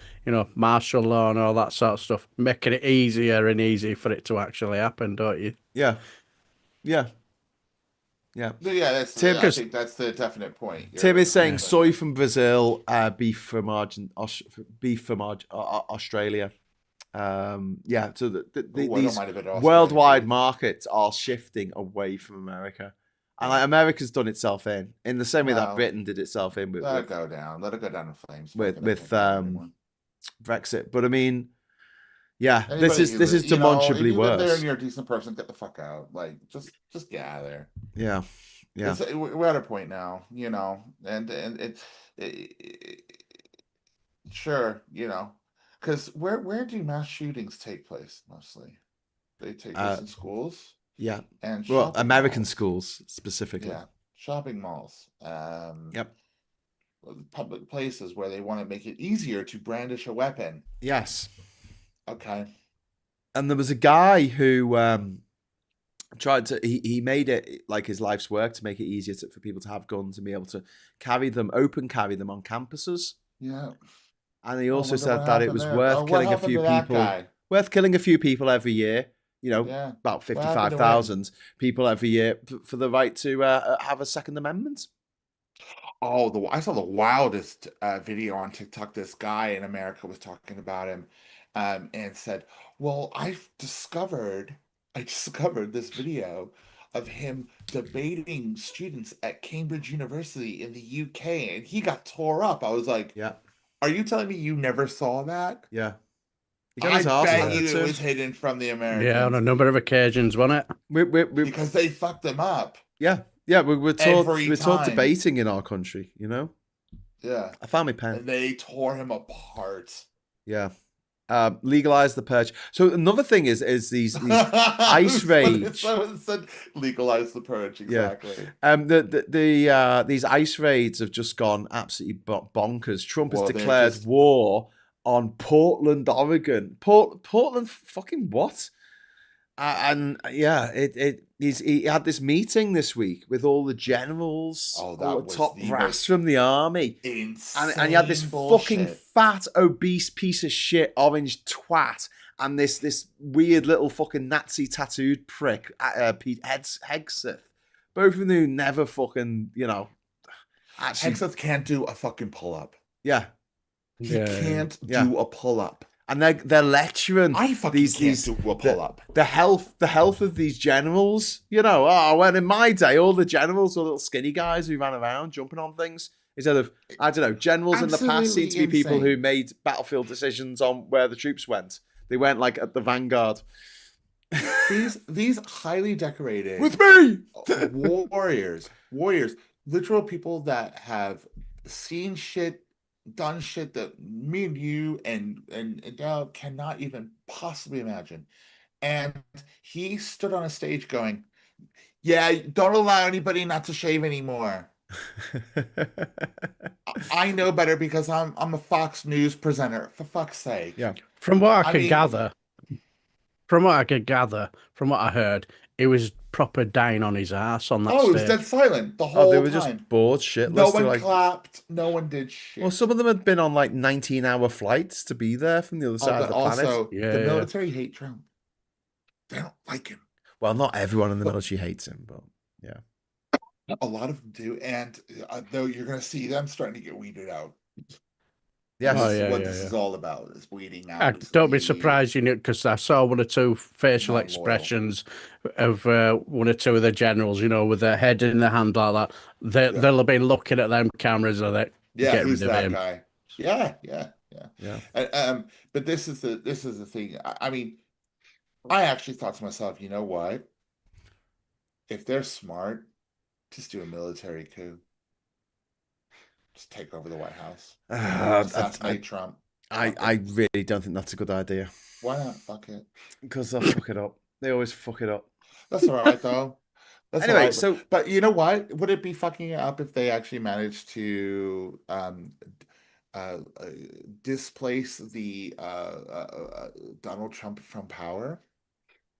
martial law and all that sort of stuff, making it easier and easier for it to actually happen, don't you? Yeah. I think that's the definite point. Tim is saying soy from Brazil, beef from Australia. So these worldwide markets are shifting away from America, and America's done itself in the same way that Britain did itself in. Let it go down in flames with Brexit. But I mean, this is demonstrably worse. If there and you're a decent person, get the fuck out. Like, just get out of there. Yeah. We're at a point now, and it's sure, because where do mass shootings take place mostly? They take place in schools. Yeah. And Well, American malls. schools specifically. Yeah. Shopping malls. Yep. Public places where they want to make it easier to brandish a weapon. Yes. Okay. And there was a guy who tried to, he made it like his life's work to make it easier for people to have guns and be able to carry them on campuses. Yeah. And he also said that it was worth killing a few people every year. You know, about 55,000 people every year for the right to have a Second Amendment. Oh, I saw the wildest video on TikTok. This guy in America was talking about him, and said, "Well, I discovered this video of him debating students at Cambridge University in the UK, and he got tore up." I was like, "Yeah, are you telling me you never saw that?" Yeah. I bet you it was hidden from the Americans. Yeah, on a number of occasions, wasn't it? Because they fucked them up. Yeah. Yeah, we're taught debating in our country, you know? Yeah. I found my pen. And they tore him apart. Yeah. Legalize the purge. So another thing is these ice rage. Someone said legalize the purge, exactly. Yeah. These ice raids have just gone absolutely bonkers. Trump has declared war on Portland, Oregon. Portland, fucking what? And yeah, he had this meeting this week with all the generals, all the top brass from the army, and he had this fucking fat, obese piece of shit orange twat, and this weird little fucking Nazi tattooed prick, Pete Hegseth. Both of them who never fucking, you know, actually. Hegseth can't do a fucking pull up. Yeah, he can't do a pull up. And they're lecturing these do a pull-up. The health of these generals. You know, when in my day, all the generals were little skinny guys who ran around jumping on things. Instead of, I don't know, generals in the past seem to be people who made battlefield decisions on where the troops went. They went like at the vanguard. These highly decorated with me warriors, literal people that have seen shit, done shit that me and you and Dale cannot even possibly imagine. And he stood on a stage going, "Yeah, don't allow anybody not to shave anymore." I know better because I'm a Fox News presenter, for fuck's sake. Yeah. From what I could gather, from what I heard, it was proper dying on his ass on that stage. It was dead silent the whole time. They were just bored shitless. No one clapped. No one did shit. Well, some of them had been on like 19-hour flights to be there from the other side of the planet. Also, the military hate Trump. They don't like him. Well, not everyone in the military hates him, but yeah. A lot of them do. And though you're going to see them starting to get weeded out. Yes. This is all about, is weeding out. Don't be surprised, because I saw one or two facial expressions of one or two of the generals, with their head in their hand like that. They'll have been looking at them cameras or that. Yeah, who's that guy? Yeah. But this is the thing. I mean, I actually thought to myself, you know what? If they're smart, just do a military coup. Just take over the White House. Assassinate Trump. I really don't think that's a good idea. Why not? Fuck it. Because they'll fuck it up. They always fuck it up. That's all right, though. Anyway, but you know what? Would it be fucking it up if they actually managed to displace the Donald Trump from power?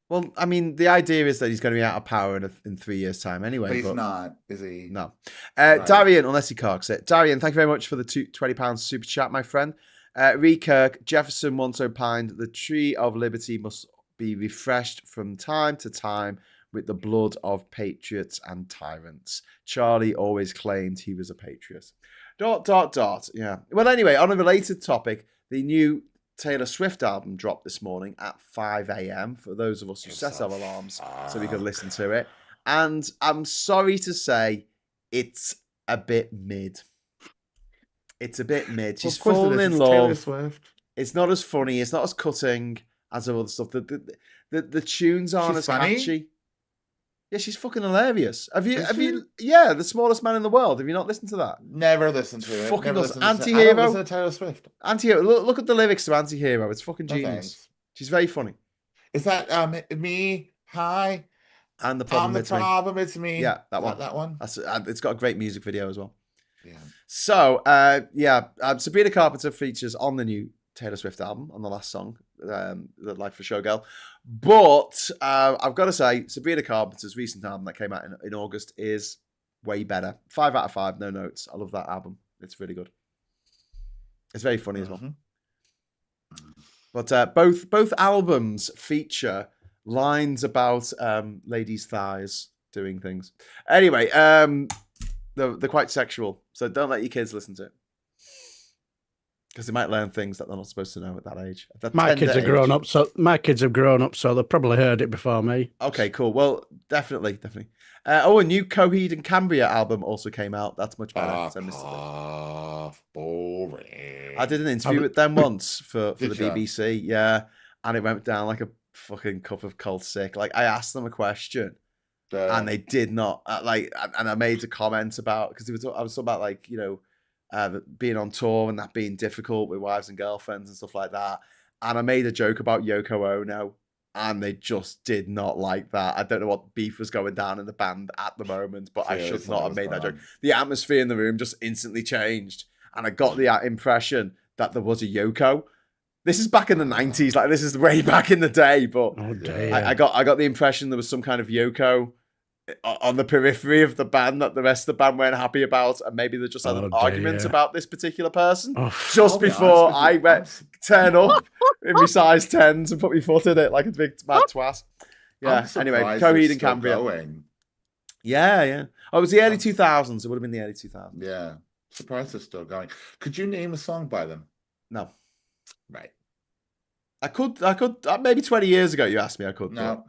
Well, I mean, the idea is that he's going to be out of power in 3 years' time anyway. But he's not, is he? No. Right. Darian, unless he carks it. Darian, thank you very much for the £20 super chat, my friend. Kirk, Jefferson once opined, the tree of liberty must be refreshed from time to time with the blood of patriots and tyrants. Charlie always claimed he was a patriot. ... Yeah. Well, anyway, on a related topic, the new Taylor Swift album dropped this morning at 5 a.m. for those of us who set our alarms so we could listen to it. And I'm sorry to say, it's a bit mid. It's a bit mid. She's fallen in love. It's not as funny. It's not as cutting as other stuff. The tunes aren't as catchy. Yeah, she's fucking hilarious. Have you? Yeah, The Smallest Man in the World. Have you not listened to that? Never listened to it. Fucking Anti-Hero. I don't listen to Taylor Swift. Anti-Hero. Look at the lyrics to Anti-Hero. It's fucking genius. She's very funny. Is that me? Hi, And The Problem It's Me. Problem It's Me. Yeah, that one. That one. It's got a great music video as well. Yeah. So, Sabrina Carpenter features on the new Taylor Swift album on the last song, The Life of a Showgirl. But I've got to say, Sabrina Carpenter's recent album that came out in August is way better. 5 out of 5, no notes. I love that album. It's really good. It's very funny as well. But both albums feature lines about ladies' thighs doing things. Anyway, they're quite sexual, so don't let your kids listen to it. Because they might learn things that they're not supposed to know at that age. My kids have grown up, so they've probably heard it before me. Okay, cool. Well, definitely. A new Coheed and Cambria album also came out. That's much better. So I missed it. Boring. I did an interview with them once for the BBC, yeah, and it went down like a fucking cup of cold sick. Like, I asked them a question, and they did not and I made a comment about, because I was talking about, like, you know, being on tour and that being difficult with wives and girlfriends and stuff like that. And I made a joke about Yoko Ono, and they just did not like that. I don't know what beef was going down in the band at the moment, but I should not have made that joke. The atmosphere in the room just instantly changed, and I got the impression that there was a Yoko. This is back in the 90s, like this is way back in the day, but I got the impression there was some kind of Yoko on the periphery of the band that the rest of the band weren't happy about, and maybe they just had an argument about this particular person just before I turn up in my size 10s and put my foot in it like a big mad twat. Yeah, anyway, Coheed and Cambria. Yeah. Oh, it was the early 2000s. It would have been the early 2000s. Yeah, surprised they're still going. Could you name a song by them? No. Right. I could. Maybe 20 years ago, you asked me. I could. No.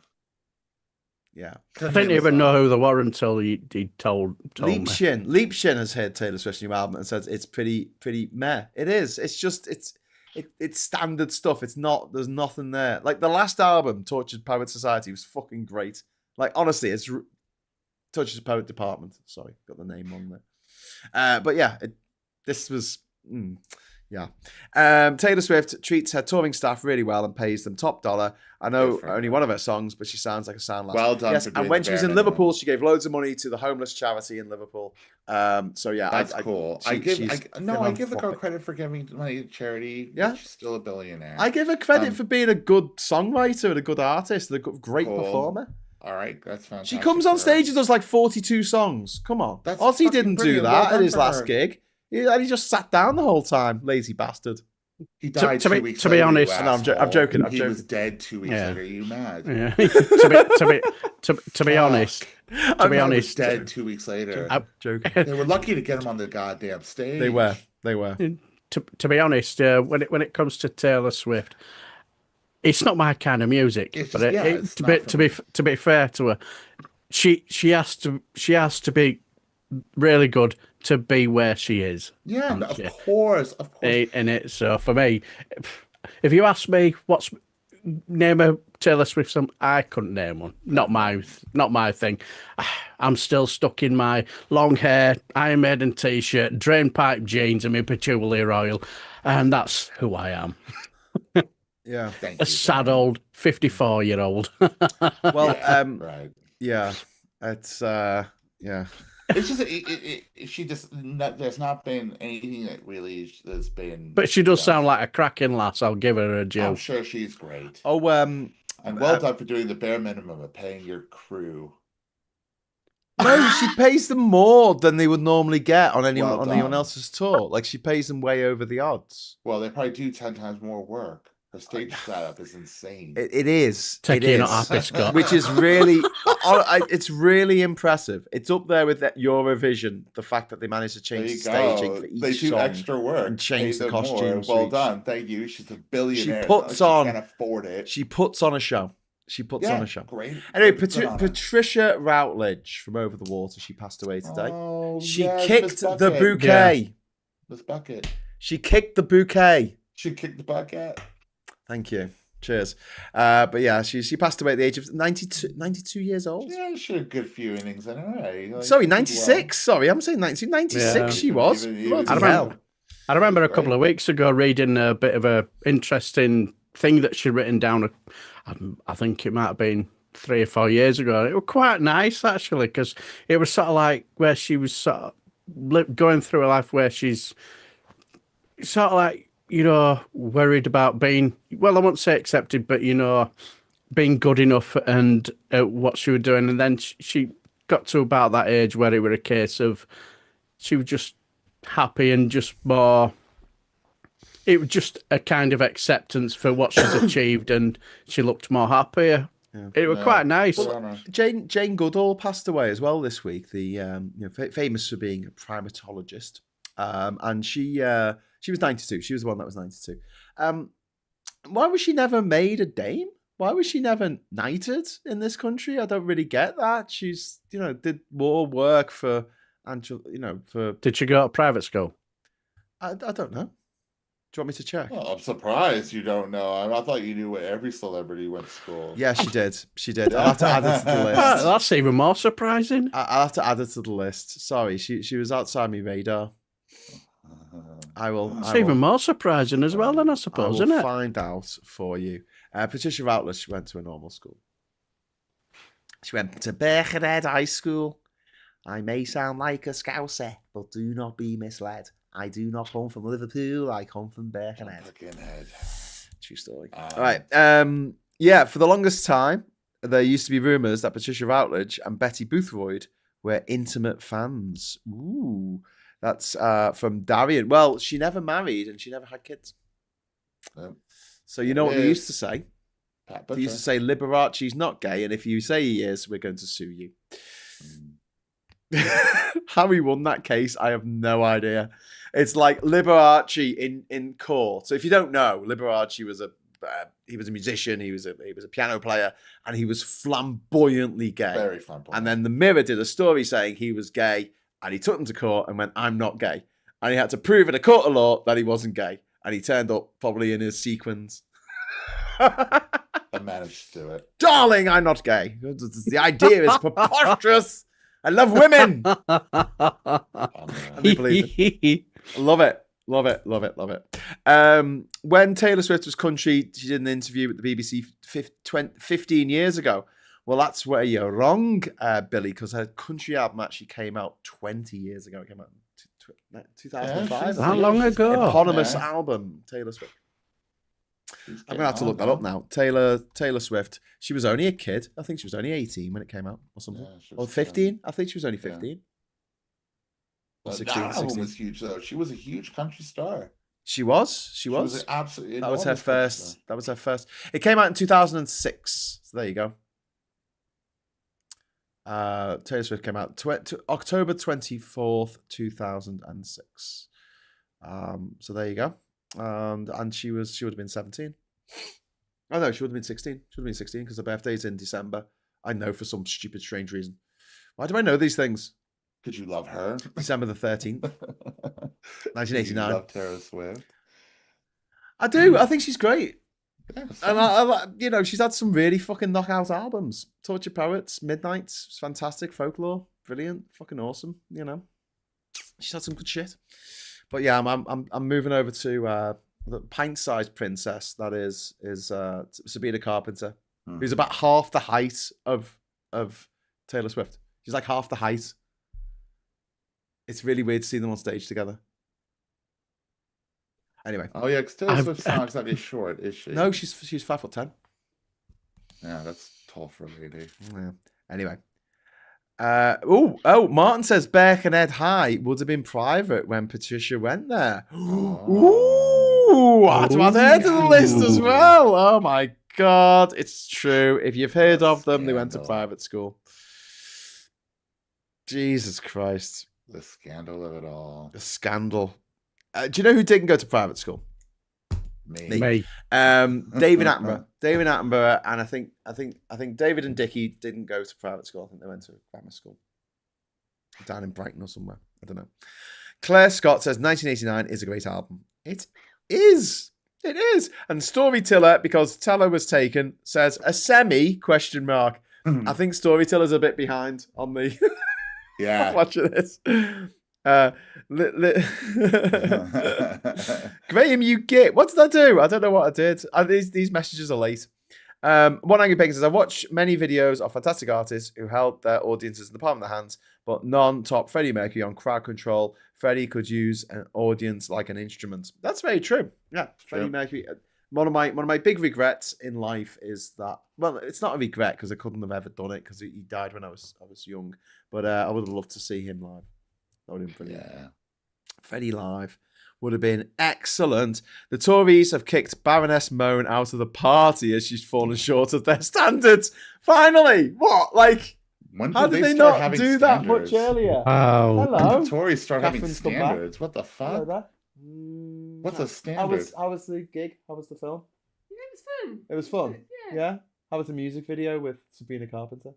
Yeah. I didn't even know who they were until he told me. Liebshin has heard Taylor Swift's new album and says it's pretty meh. It is. It's just it's standard stuff. It's not. There's nothing there. Like the last album, Tortured Poet Society, was fucking great. Like honestly, it's Tortured Poet Department. Sorry, got the name wrong there. But yeah, this was. Yeah. Taylor Swift treats her touring staff really well and pays them top dollar. I know only one of her songs, but she sounds like a sound lass. Well done. Yes, and when she was in Liverpool, she gave loads of money to the homeless charity in Liverpool. So yeah, that's cool. I give the girl credit for giving money to charity. Yeah, she's still a billionaire. I give her credit for being a good songwriter and a good artist and a great performer. All right, that's fantastic. She comes on stage and does like 42 songs. Come on, Ozzy didn't do that at his last gig. He just sat down the whole time, lazy bastard. He died 2 weeks to later. be honest, no, I'm joking. He was dead 2 weeks later. Are you mad? Yeah. to be honest, he was dead 2 weeks later. I'm joking. They were lucky to get him on the goddamn stage. They were. To be honest, when it comes to Taylor Swift, it's not my kind of music. To be fair to her, she has to be really good to be where she is. Yeah, of course. And it, so for me, if you ask me name a Taylor Swift song, I couldn't name one. Not my thing. I'm still stuck in my long hair, Iron Maiden t-shirt, drain pipe jeans, and my patchouli oil, and that's who I am. Yeah, sad old 54-year-old. Well, right. Yeah, it's yeah. It's just there's not been anything that really has been. But she does sound like a cracking lass. I'll give her a joke. I'm sure she's great. Oh, and well done for doing the bare minimum of paying your crew. No, she pays them more than they would normally get on anyone else's tour. Like she pays them way over the odds. Well, they probably do 10 times more work. Her stage setup is insane. It is. Not happy, Scott. Which is really, it's really impressive. It's up there with that Eurovision. The fact that they managed to change the staging for each song. They do extra work and change the costumes. Well done, thank you. She's a billionaire. She can't afford it. She puts on a show. Great. Anyway, Patricia Routledge from Over the Water. She passed away today. She kicked the bouquet. Miss Bucket. She kicked the bouquet. She kicked the bucket. Thank you. Cheers. But yeah, she passed away at the age of 92 years old. Yeah, she had a good few innings in her. Like, sorry, 96. Sorry, I'm saying 96 yeah. She was. I remember a couple of weeks ago reading a bit of a interesting thing that she'd written down. I think it might have been 3 or 4 years ago. It was quite nice actually, because it was sort of like where she was sort of going through a life where she's sort of like, worried about being, well, I won't say accepted, but being good enough and what she was doing. And then she got to about that age where it was a case of she was just happy and just more. It was just a kind of acceptance for what she's achieved, and she looked more happier. Yeah. It was quite nice. Well, Jane Goodall passed away as well this week. The famous for being a primatologist, and she was 92. She was the one that was 92. Why was she never made a dame? Why was she never knighted in this country? I don't really get that. She's did more work for Did she go to private school? I don't know. Do you want me to check? Well, I'm surprised you don't know. I thought you knew where every celebrity went to school. Yeah, she did. She did. I'll have to add it to the list. That's even more surprising. I'll have to add it to the list. Sorry, she was outside my radar. I will. It's even more surprising as well, then, I suppose, isn't it? I will find out for you. Patricia Routledge went to a normal school. She went to Birkenhead High School. I may sound like a Scouser, but do not be misled. I do not come from Liverpool. I come from Birkenhead. True story. All right. For the longest time, there used to be rumours that Patricia Routledge and Betty Boothroyd were intimate fans. Ooh. That's from Darian. Well, she never married and she never had kids. So you know what they used to say? They used to say, Liberace's not gay, and if you say he is, we're going to sue you. How he won that case, I have no idea. It's like Liberace in court. So if you don't know, Liberace was he was a musician, he was a piano player, and he was flamboyantly gay. Very flamboyant. And then the Mirror did a story saying he was gay, and he took him to court and went, I'm not gay. And he had to prove in a court of law that he wasn't gay. And he turned up probably in his sequins. I managed to do it. Darling, I'm not gay. The idea is preposterous. I love women. I believe it. Love it. Love it. Love it. Love it. When Taylor Swift was country, she did an interview with the BBC 15 years ago. Well, that's where you're wrong, Billy, because her country album actually came out 20 years ago. It came out in 2005. How long ago? Eponymous album, Taylor Swift. I'm going to have to look that up now. Taylor Swift. She was only a kid. I think she was only 18 when it came out or something. Yeah, or 15. I think she was only 15. Yeah. Well, 16, that album was huge, though. She was a huge country star. She was absolutely. That was her first. That was her first. It came out in 2006. So there you go. Taylor Swift came out October 24th, 2006. So there you go. And she would have been 17. Oh no, she would have been 16. She would have been 16 because her birthday's in December. I know for some stupid, strange reason. Why do I know these things? Because you love her. December the 13th, 1989. You love Taylor Swift. I do. I think she's great. Yeah, and she's had some really fucking knockout albums. Torture Poets, Midnights, it's fantastic. Folklore, brilliant, fucking awesome. She's had some good shit. But yeah, I'm moving over to the pint-sized princess that is Sabrina Carpenter, who's about half the height of Taylor Swift. She's like half the height. It's really weird to see them on stage together. Anyway. Oh yeah, because Taylor Swift's not exactly short, is she? No, she's 5'10". Yeah, that's tall for a lady. Yeah. Anyway. Martin says Birkenhead High would have been private when Patricia went there. Ooh, I'd add her to the list as well. Oh my God, it's true. If you've heard of them, they went to private school. Jesus Christ. The scandal of it all. The scandal. Do you know who didn't go to private school? Me. David Attenborough. David Attenborough, and I think David and Dickie didn't go to private school. I think they went to grammar school down in Brighton or somewhere. I don't know. Claire Scott says 1989 is a great album. It is. It is. And Storyteller, because Teller was taken, says a semi ? I think Storyteller's a bit behind on the. Yeah. Watching this. Graham, you get. What did I do? I don't know what I did. These messages are late. One Angry Bacon says, I watch many videos of fantastic artists who held their audiences in the palm of their hands, but none top Freddie Mercury on crowd control. Freddie could use an audience like an instrument. That's very true. Yeah, Freddie Mercury. One of my big regrets in life is that, well, it's not a regret because I couldn't have ever done it because he died when I was young. But I would have loved to see him live. That would have been brilliant. Yeah. Freddie live would have been excellent. The Tories have kicked Baroness Moan out of the party as she's fallen short of their standards. Finally! What? Like, how did they not do that much earlier? Wow. Hello? When did the Tories start Catherine's having standards? What the fuck? What's a standard? How was the gig? How was the film? Yeah, it was fun. It was fun? Yeah. How was the music video with Sabrina Carpenter?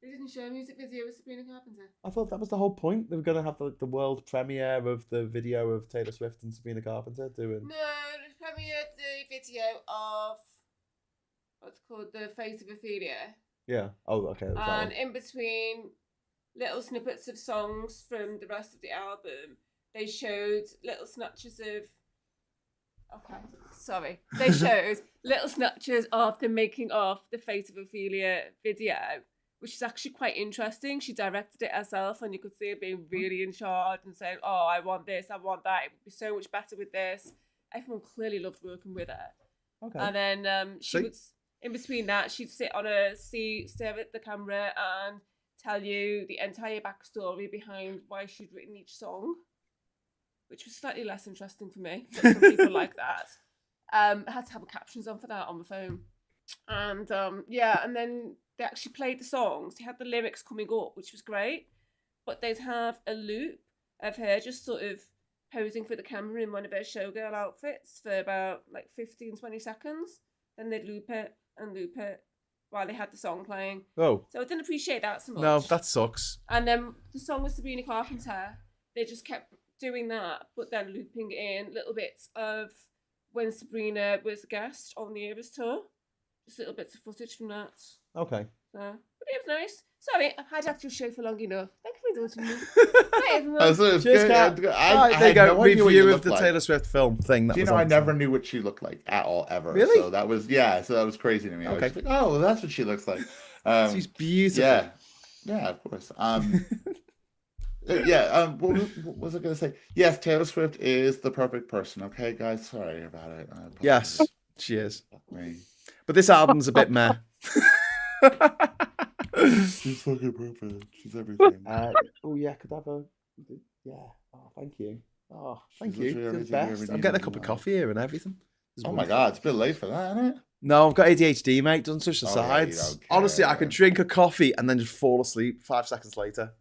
They didn't show a music video with Sabrina Carpenter. I thought that was the whole point. They were going to have the world premiere of the video of Taylor Swift and Sabrina Carpenter doing... No, they premiered the video of what's called The Fate of Ophelia. Yeah. Oh, okay. And in between little snippets of songs from the rest of the album, they showed little snatches of... Okay, sorry. They showed little snatches of the making of The Fate of Ophelia video, which is actually quite interesting. She directed it herself, and you could see her being really in charge and saying, oh, I want this, I want that. It would be so much better with this. Everyone clearly loved working with her. Okay. And then she would, in between that, she'd sit on a seat, stare at the camera, and tell you the entire backstory behind why she'd written each song, which was slightly less interesting for me. But some people like that. I had to have the captions on for that on the phone. And and then they actually played the songs. They had the lyrics coming up, which was great. But they'd have a loop of her just sort of posing for the camera in one of her showgirl outfits for about like 15, 20 seconds. Then they'd loop it while they had the song playing. Oh. So I didn't appreciate that so much. No, that sucks. And then the song with Sabrina Carpenter, they just kept doing that, but then looping in little bits of when Sabrina was a guest on the Eras tour. Just little bits of footage from that. Okay. But it was nice. Sorry, I've hijacked your show for long enough. Thank you for indulging me. Bye, everyone. Cheers, Kat. There you go. Review of the Taylor Swift film thing. Do you know, I never knew what she looked like at all, ever. Really? So that was, crazy to me. I was like, oh, that's what she looks like. She's beautiful. Yeah, of course. What was I going to say? Yes, Taylor Swift is the perfect person. Okay, guys, sorry about it. Yes, she is. But this album's a bit meh. She's fucking perfect. She's everything. Could I have a... Yeah. Oh, thank you. Oh, thank you. You're the best. I'm getting a cup of coffee here and everything. Oh my God, it's a bit late for that, isn't it? No, I've got ADHD, mate. Doesn't touch the sides. Honestly, I could drink a coffee and then just fall asleep 5 seconds later.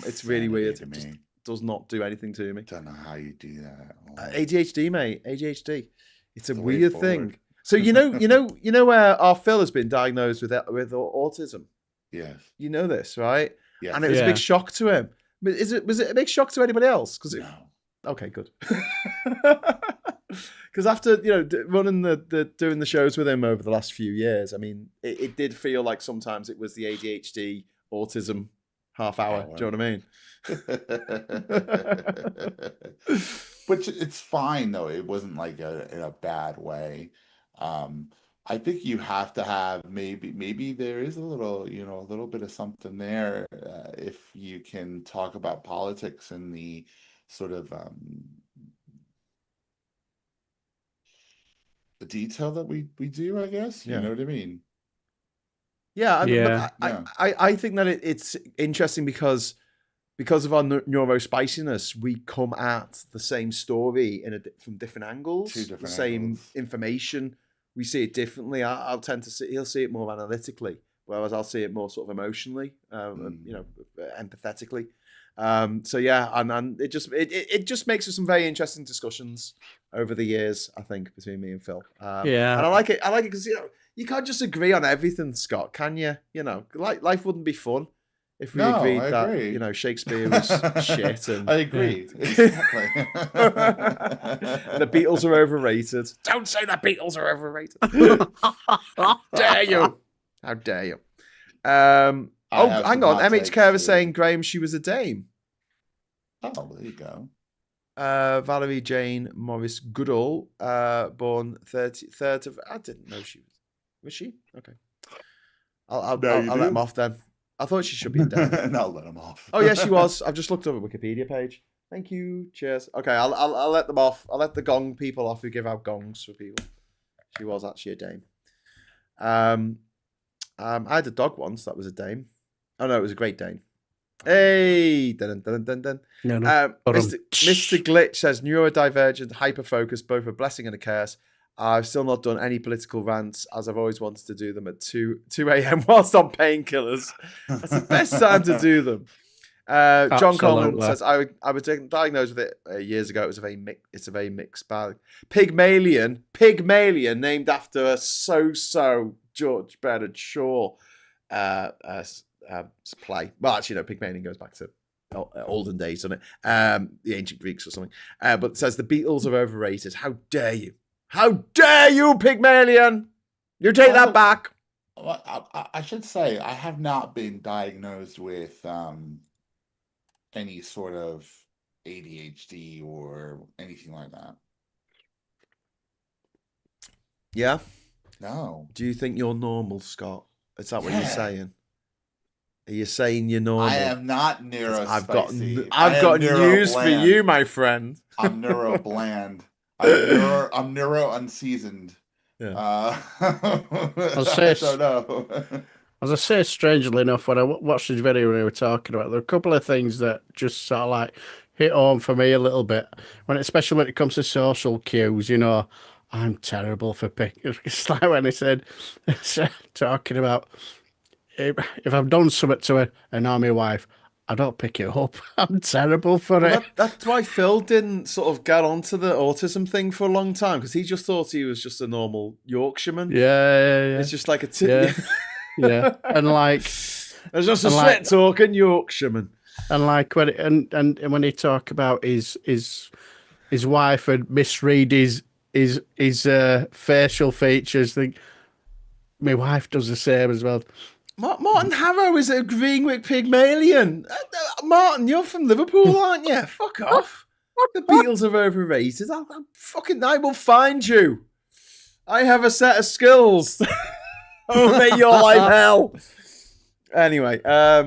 It's really weird. It just does not do anything to me. Don't know how you do that. ADHD, mate. ADHD. It's a weird thing. So you know where our Phil has been diagnosed with autism. Yes. You know this, right? Yeah. And it was a big shock to him. Was it a big shock to anybody else? No. Okay, good. Because after running doing the shows with him over the last few years, I mean, it did feel like sometimes it was the ADHD autism half hour. Do you know what I mean? Which it's fine though. It wasn't like in a bad way. I think you have to have maybe there is a little bit of something there if you can talk about politics and the sort of the detail that we do, I guess. You know what I mean? Yeah. I think that it's interesting because of our neurospiciness, we come at the same story from different angles, the same information. We see it differently. I'll tend to see, he'll see it more analytically, whereas I'll see it more sort of emotionally, empathetically. And it just makes for some very interesting discussions over the years, I think, between me and Phil. And I like it because you can't just agree on everything, Scott, can you? Life wouldn't be fun if we agreed that Shakespeare was shit. And I agree. Exactly. And the Beatles are overrated. Don't say the Beatles are overrated. Dare you? How dare you? Hang on. MH Care is saying, Graham, she was a dame. Oh, there you go. Valerie Jane Morris Goodall, born 33rd of... I didn't know she was... Was she? Okay. I'll No, you let do? him off then. I thought she should be a dame. And I'll let him off. Oh yeah, she was. I've just looked up a Wikipedia page. Thank you. Cheers. Okay, I'll let them off. I'll let the gong people off who give out gongs for people. She was actually a dame. I had a dog once that was a dame. Oh no, it was a Great Dane. Hey, dun dun dun dun. No. Mr. Glitch says neurodivergent, hyperfocus, both a blessing and a curse. I've still not done any political rants, as I've always wanted to do them at 2 a.m. whilst on painkillers. That's the best time to do them. John Coleman says I was diagnosed with it years ago. It's a very mixed bag. Pygmalion, named after a so George Bernard Shaw play. Well, actually, no, Pygmalion goes back to olden days, doesn't it? The ancient Greeks or something. But it says the Beatles are overrated. How dare you? How dare you, Pygmalion? You take that back. I should say I have not been diagnosed with any sort of ADHD or anything like that. Yeah? No. Do you think you're normal, Scott? Is that what you're saying? Are you saying you're normal? I am not neurospicy. I've got news for you, my friend. I'm neuro bland. I'm neuro unseasoned. Yeah. I don't know. As I say, strangely enough, when I watched this video we were talking about, there are a couple of things that just sort of like hit home for me a little bit. Especially when it comes to social cues, you know, I'm terrible for picking. It's like when he said, talking about if I've done something to an army wife, I don't pick it up. I'm terrible for it. That's why Phil didn't sort of get onto the autism thing for a long time, because he just thought he was just a normal Yorkshireman. Yeah. It's just like a tip. Yeah. And like, there's just a sweat talking Yorkshireman. And like when he talk about his wife and misread his facial features, my wife does the same as well. Martin Harrow is agreeing with Pygmalion. Martin, you're from Liverpool, aren't you? Fuck off. The Beatles are overrated. I will find you. I have a set of skills. Oh, make your life hell. Anyway, I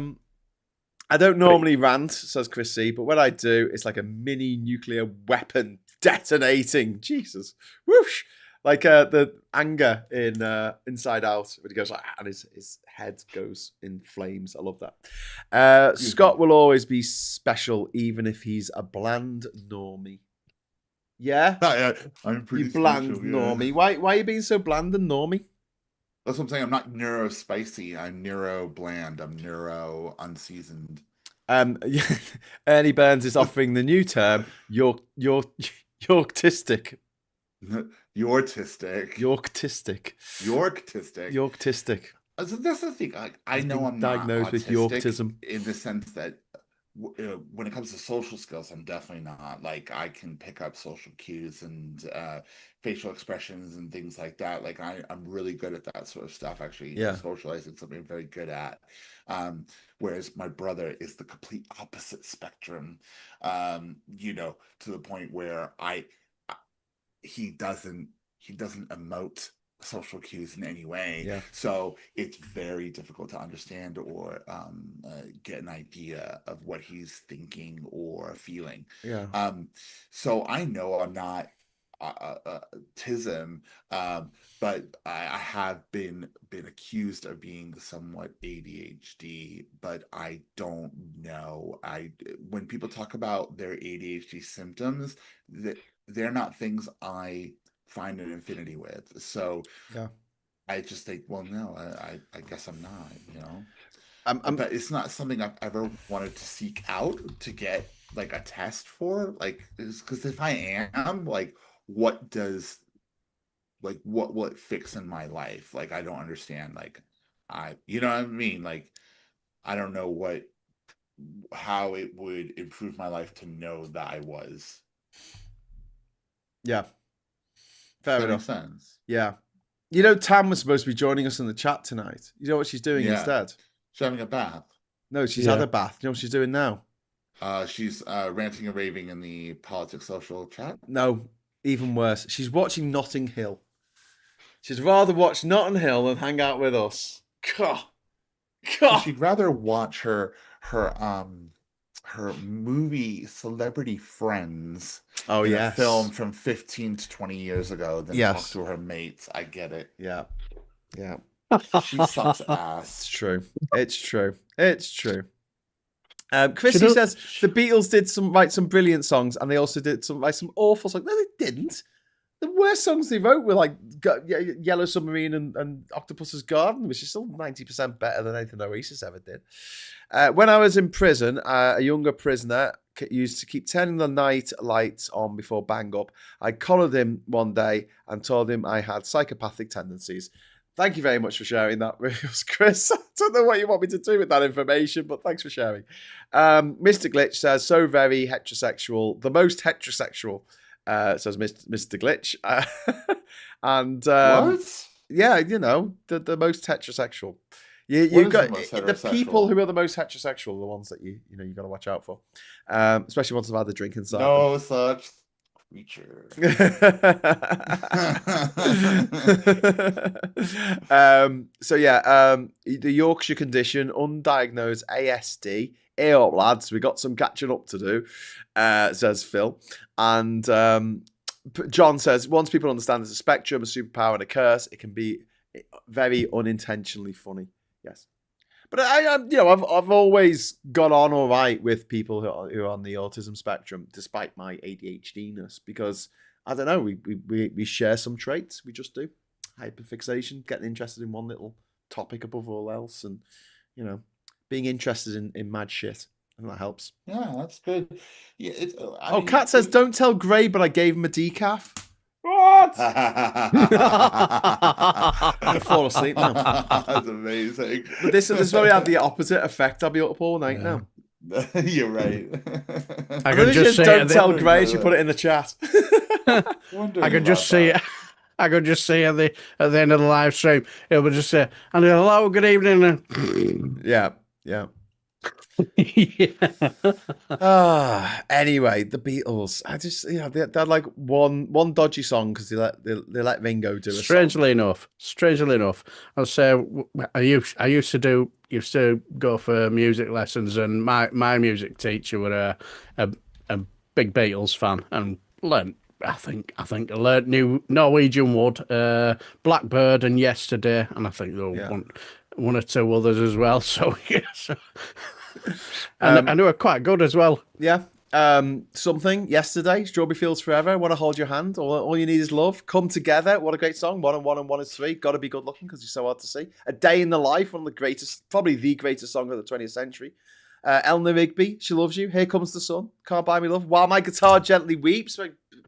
don't normally rant, says Chris C, but when I do, it's like a mini nuclear weapon detonating. Jesus. Whoosh. Like the anger in Inside Out, when he goes like, and his head goes in flames. I love that. Scott will always be special, even if he's a bland normie. Yeah? I'm pretty you bland special, normie. Why are you being so bland and normie? That's what I'm saying. I'm not neuro spicy. I'm neuro bland. I'm neuro unseasoned. Ernie Burns is offering the new term, Yorktistic. Yorktistic. So that's the thing. I know I'm diagnosed with Yorktism in the sense that when it comes to social skills, I'm definitely not. Like, I can pick up social cues and facial expressions and things like that. Like, I'm really good at that sort of stuff. Actually, socializing is something I'm very good at. Whereas my brother is the complete opposite spectrum. You know, to the point where he doesn't emote social cues in any way, so it's very difficult to understand or get an idea of what he's thinking or feeling. So I know I'm not tism, but I have been accused of being somewhat ADHD, but I don't know. When people talk about their ADHD symptoms, they're not things I find an affinity with. So I just think, well, no, I guess I'm not, you know. But it's not something I've ever wanted to seek out to get like a test for. Like, because if I am, like, what will it fix in my life? Like, I don't understand. Like, you know what I mean? Like, I don't know how it would improve my life to know that I was. Yeah. Fair enough. Makes sense. Yeah. You know, Tam was supposed to be joining us in the chat tonight. You know what she's doing instead? She's having a bath. No, she's had a bath. You know what she's doing now? She's ranting and raving in the politics social chat. No, even worse. She's watching Notting Hill. She'd rather watch Notting Hill than hang out with us. God. God. She'd rather watch her movie Celebrity Friends in a film from 15 to 20 years ago than talk to her mates. I get it. Yeah. Yeah. She sucks ass. It's true. It's true. It's true. Chrissy says the Beatles did write some brilliant songs, and they also did write some awful songs. No, they didn't. The worst songs they wrote were like Yellow Submarine and Octopus's Garden, which is still 90% better than anything Oasis ever did. When I was in prison, a younger prisoner used to keep turning the night lights on before bang up. I collared him one day and told him I had psychopathic tendencies. Thank you very much for sharing that, Chris. I don't know what you want me to do with that information, but thanks for sharing. Mr. Glitch says, so very heterosexual. The most heterosexual, says Mr. Glitch. And what? Yeah, you know, the most heterosexual. You've got the people who are the most heterosexual, the ones that you got to watch out for, especially once they've had the drink inside. No such creature. The Yorkshire condition, undiagnosed ASD. Hey up, lads, we got some catching up to do, says Phil. And John says, once people understand there's a spectrum, a superpower, and a curse, it can be very unintentionally funny. Yes. But I've always got on all right with people who are on the autism spectrum, despite my ADHD-ness, because I don't know, we share some traits. We just do. Hyperfixation, getting interested in one little topic above all else, and being interested in mad shit. I think that helps. Yeah, that's good. Yeah, Kat says, don't tell Gray, but I gave him a decaf. What? I fall asleep now. That's amazing. But this is where we have the opposite effect. I'll be up all night now. You're right. I can just say, don't tell Gray. She put it in the chat. I could just see it. I could just see at the end of the live stream, it would just say, and hello, good evening. Yeah. Anyway, the Beatles. I just they had like one dodgy song because they let Ringo do it. Strangely enough, I'll say I used to go for music lessons, and my music teacher was a big Beatles fan, and learned. I think I learned new Norwegian Wood, Blackbird, and Yesterday, and I think there were one or two others as well. So and they were quite good as well. Yeah. Something Yesterday, Strawberry Fields Forever, Want to Hold Your Hand, All You Need Is Love, Come Together, what a great song, 1 and 1 and 1 is 3, Gotta Be Good Looking because you're so hard to see, A Day in the Life, one of the greatest, probably the greatest song of the 20th century, Eleanor Rigby, She Loves You, Here Comes the Sun, Can't Buy Me Love, While My Guitar Gently Weeps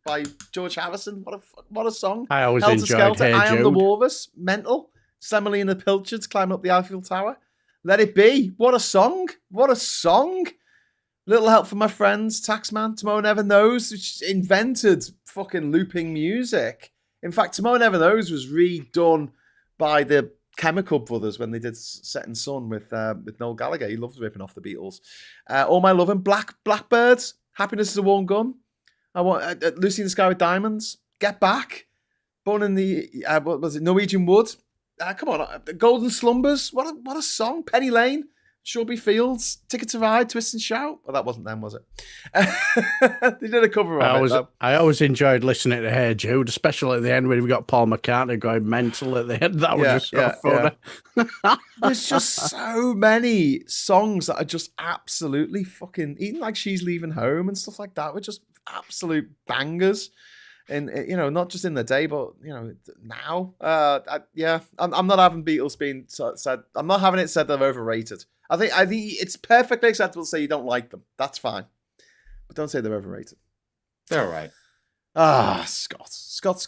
by George Harrison, what a song. I always enjoyed Hey I Am the Jude. Walrus, Mental, Semolina Pilchards, Climb Up the Eiffel Tower, Let It Be, what a song, Little Help from My Friends, Taxman, Tomorrow Never Knows, which invented fucking looping music. In fact, Tomorrow Never Knows was redone by the Chemical Brothers when they did Setting Sun with Noel Gallagher. He loved ripping off the Beatles. All My Lovin', Blackbirds, Happiness is a Warm Gun. I want Lucy in the Sky with Diamonds, Get Back, Born in the what was it, Norwegian Wood. Come on, Golden Slumbers. What a song. Penny Lane. Strawberry Fields, Ticket to Ride, Twist and Shout. Well, that wasn't them, was it? They did a cover of it. I always enjoyed listening to Hey Jude, especially at the end when we got Paul McCartney going mental at the end. That was just so funny. Yeah. There's just so many songs that are just absolutely fucking, even like She's Leaving Home and stuff like that, were just absolute bangers. And not just in the day, but now. I'm not having Beatles being said. I'm not having it said they're overrated. I think it's perfectly acceptable to say you don't like them. That's fine, but don't say they're overrated. They're all right. Scott. That's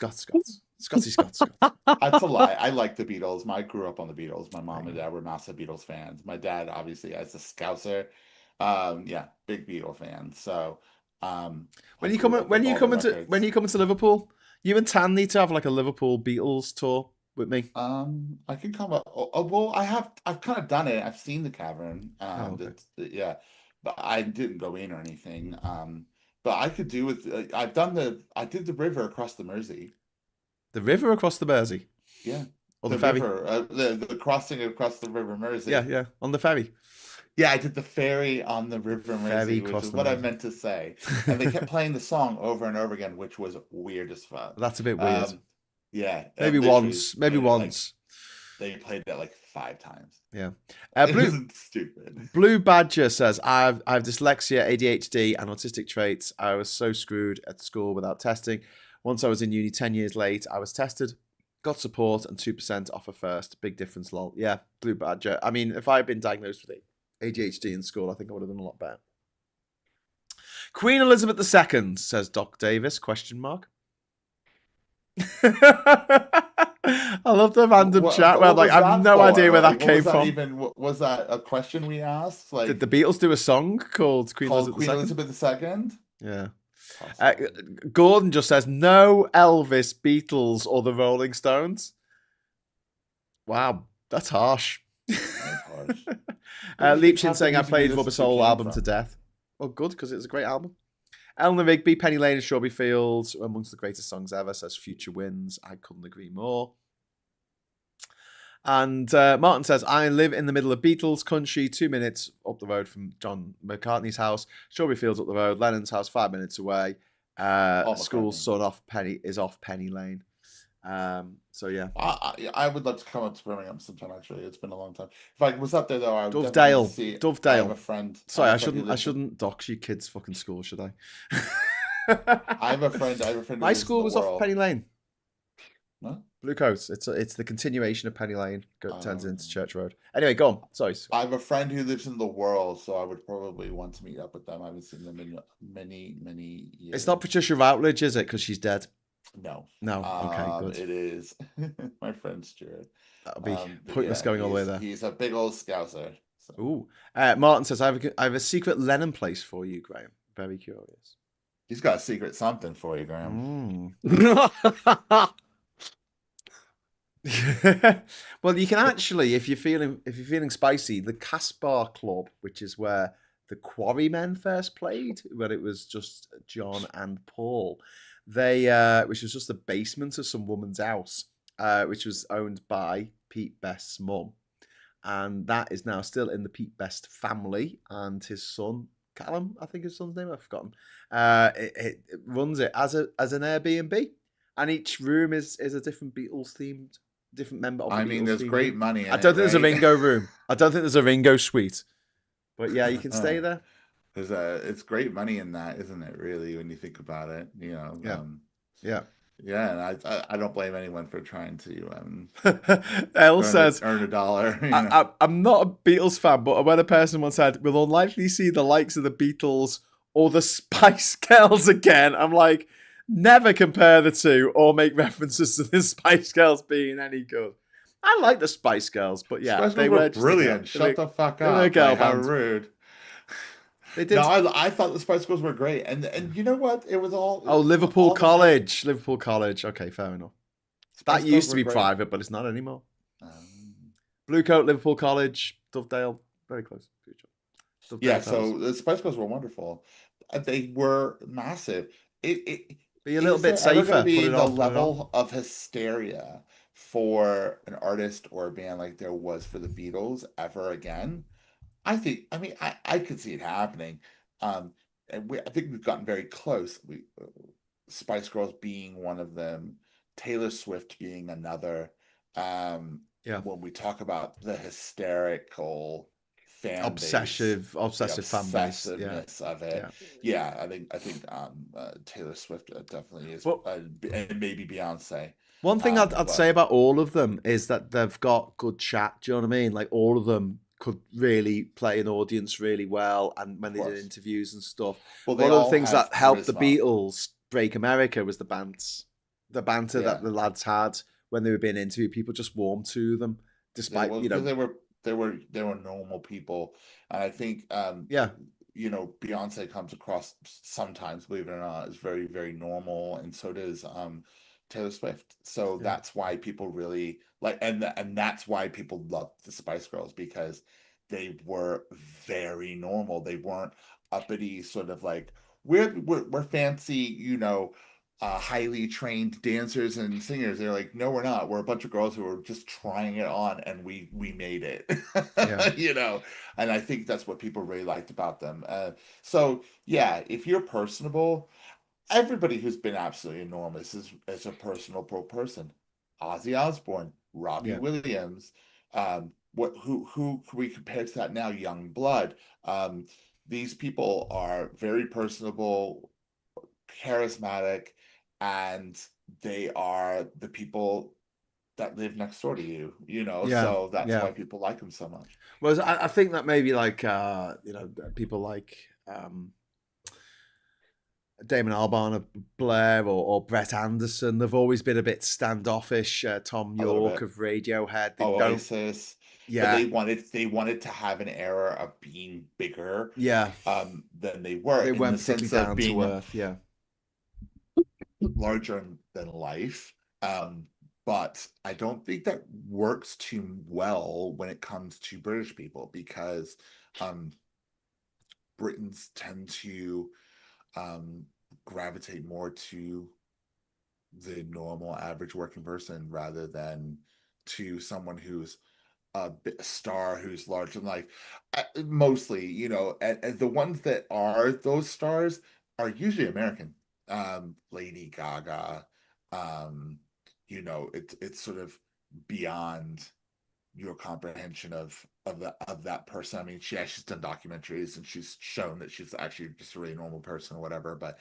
a lie. I like the Beatles. I grew up on the Beatles. My mom and dad were massive Beatles fans. My dad, obviously, as a Scouser, big Beatle fan. So. When you come into Liverpool, you and Tan need to have like a Liverpool Beatles tour with me. I can come up. Well, I've kind of done it. I've seen the Cavern. But I didn't go in or anything. But I could do with. I did the river across the Mersey. The river across the Mersey. Yeah. Or the ferry. River, the crossing across the River Mersey. Yeah, on the ferry. Yeah, I did the ferry on the River Mersey, which is what I meant to say. And they kept playing the song over and over again, which was weird as fuck. That's a bit weird. Yeah. Maybe once. Maybe once. They played that like 5 times. Yeah. It wasn't stupid. Blue Badger says, I have dyslexia, ADHD, and autistic traits. I was so screwed at school without testing. Once I was in uni 10 years late, I was tested, got support, and 2% off a first. Big difference, lol. Yeah, Blue Badger. I mean, if I had been diagnosed with ADHD in school, I think I would have done a lot better. Queen Elizabeth II, says Doc Davis, question mark. I love the random chat where I'm like, I have no idea where that came from. Was that a question we asked? Like, did the Beatles do a song called Queen Elizabeth II? Yeah. Gordon just says, no Elvis, Beatles, or the Rolling Stones. Wow, that's harsh. Leapshin saying, I played Rubber Soul album to death. Well, good, because it's a great album. Eleanor Rigby, Penny Lane and Strawberry Fields, amongst the greatest songs ever, says Future Wins. I couldn't agree more. And Martin says, I live in the middle of Beatles country, 2 minutes up the road from John McCartney's house. Strawberry Fields up the road. Lennon's house, 5 minutes away. School's son off Penny Lane. So yeah, I would love to come up to Birmingham sometime. Actually, it's been a long time. If I was up there though, I would Dovedale. See. Dovedale. I have a friend. Sorry, I shouldn't dox your kids' fucking school, should I? I have a friend. My school was off Penny Lane. No? Blue Coats. It's the continuation of Penny Lane. Turns into Church Road. Anyway, go on. Sorry. I have a friend who lives in the world, so I would probably want to meet up with them. I haven't seen them in many years. It's not Patricia Routledge, is it? Because she's dead. No. Okay, good. It is my friend Stuart. That'll be pointless going all the way there. He's a big old scouser. So. Ooh. Martin says, I have a secret Lennon place for you, Graham. Very curious. He's got a secret something for you, Graham. Well, you can actually, if you're feeling spicy, the Caspar Club, which is where the Quarrymen first played, where it was just John and Paul. Which was just the basement of some woman's house, which was owned by Pete Best's mum, and that is now still in the Pete Best family. And his son Callum, I think his son's name, I've forgotten. It runs it as an Airbnb, and each room is a different Beatles themed, different member of the Beatles. There's great money. I don't think there's a Ringo room. I don't think there's a Ringo suite, but yeah, you can stay there. It's great money in that, isn't it? Really, when you think about it, you know. Yeah. And I don't blame anyone for trying to. Elle says, earn $1. I'm not a Beatles fan, but when a person once said, "We'll unlikely see the likes of the Beatles or the Spice Girls again," I'm like, never compare the two or make references to the Spice Girls being any good. I like the Spice Girls, but yeah, they were brilliant. Shut the fuck up! How rude. They did. No, I thought the Spice Girls were great, and you know what? It was all. Liverpool College. Liverpool College. Okay, fair enough. That used to be private, but it's not anymore. Blue Coat, Liverpool College, Dovedale, very close. So the Spice Girls were wonderful. They were massive. Be a little bit safer. Be the level of hysteria for an artist or a band like there was for the Beatles ever again. I could see it happening. And I think we've gotten very close. Spice Girls being one of them, Taylor Swift being another. When we talk about the hysterical fan obsessive fan base, of it. I think Taylor Swift definitely is, and maybe Beyonce. One thing I'd say about all of them is that they've got good chat. Do you know what I mean? Like all of them could really play an audience really well, and when they did interviews and stuff. One of the things that helped the Beatles break America was the banter that the lads had when they were being interviewed. People just warmed to them, despite they were normal people, and I think Beyonce comes across sometimes, believe it or not, as very, very normal, and so does Taylor Swift. So that's why people really like, and that's why people love the Spice Girls, because they were very normal. They weren't uppity, sort of like we're fancy, highly trained dancers and singers. They're like, no, we're not. We're a bunch of girls who are just trying it on, and we made it. You know, and I think that's what people really liked about them. So yeah, if you're personable, everybody who's been absolutely enormous is a personable person. Ozzy Osbourne, Robbie Williams, who can we compare to that now? Young Blood. These people are very personable, charismatic, and they are the people that live next door to you, you know, so that's why people like them so much. Whereas I think that maybe like you know, people like Damon Albarn of Blair or Brett Anderson, they've always been a bit standoffish. Tom York of Radiohead, they Oasis. But they wanted to have an era of being bigger than they were, they in weren't the sense particularly of down being to earth, larger than life. But I don't think that works too well when it comes to British people, because Britons tend to gravitate more to the normal average working person rather than to someone who's a star, who's larger than life. Mostly, you know, and the ones that are those stars are usually American. Lady Gaga, you know, it's sort of beyond your comprehension of that person. I mean, she's done documentaries and she's shown that she's actually just a really normal person or whatever, but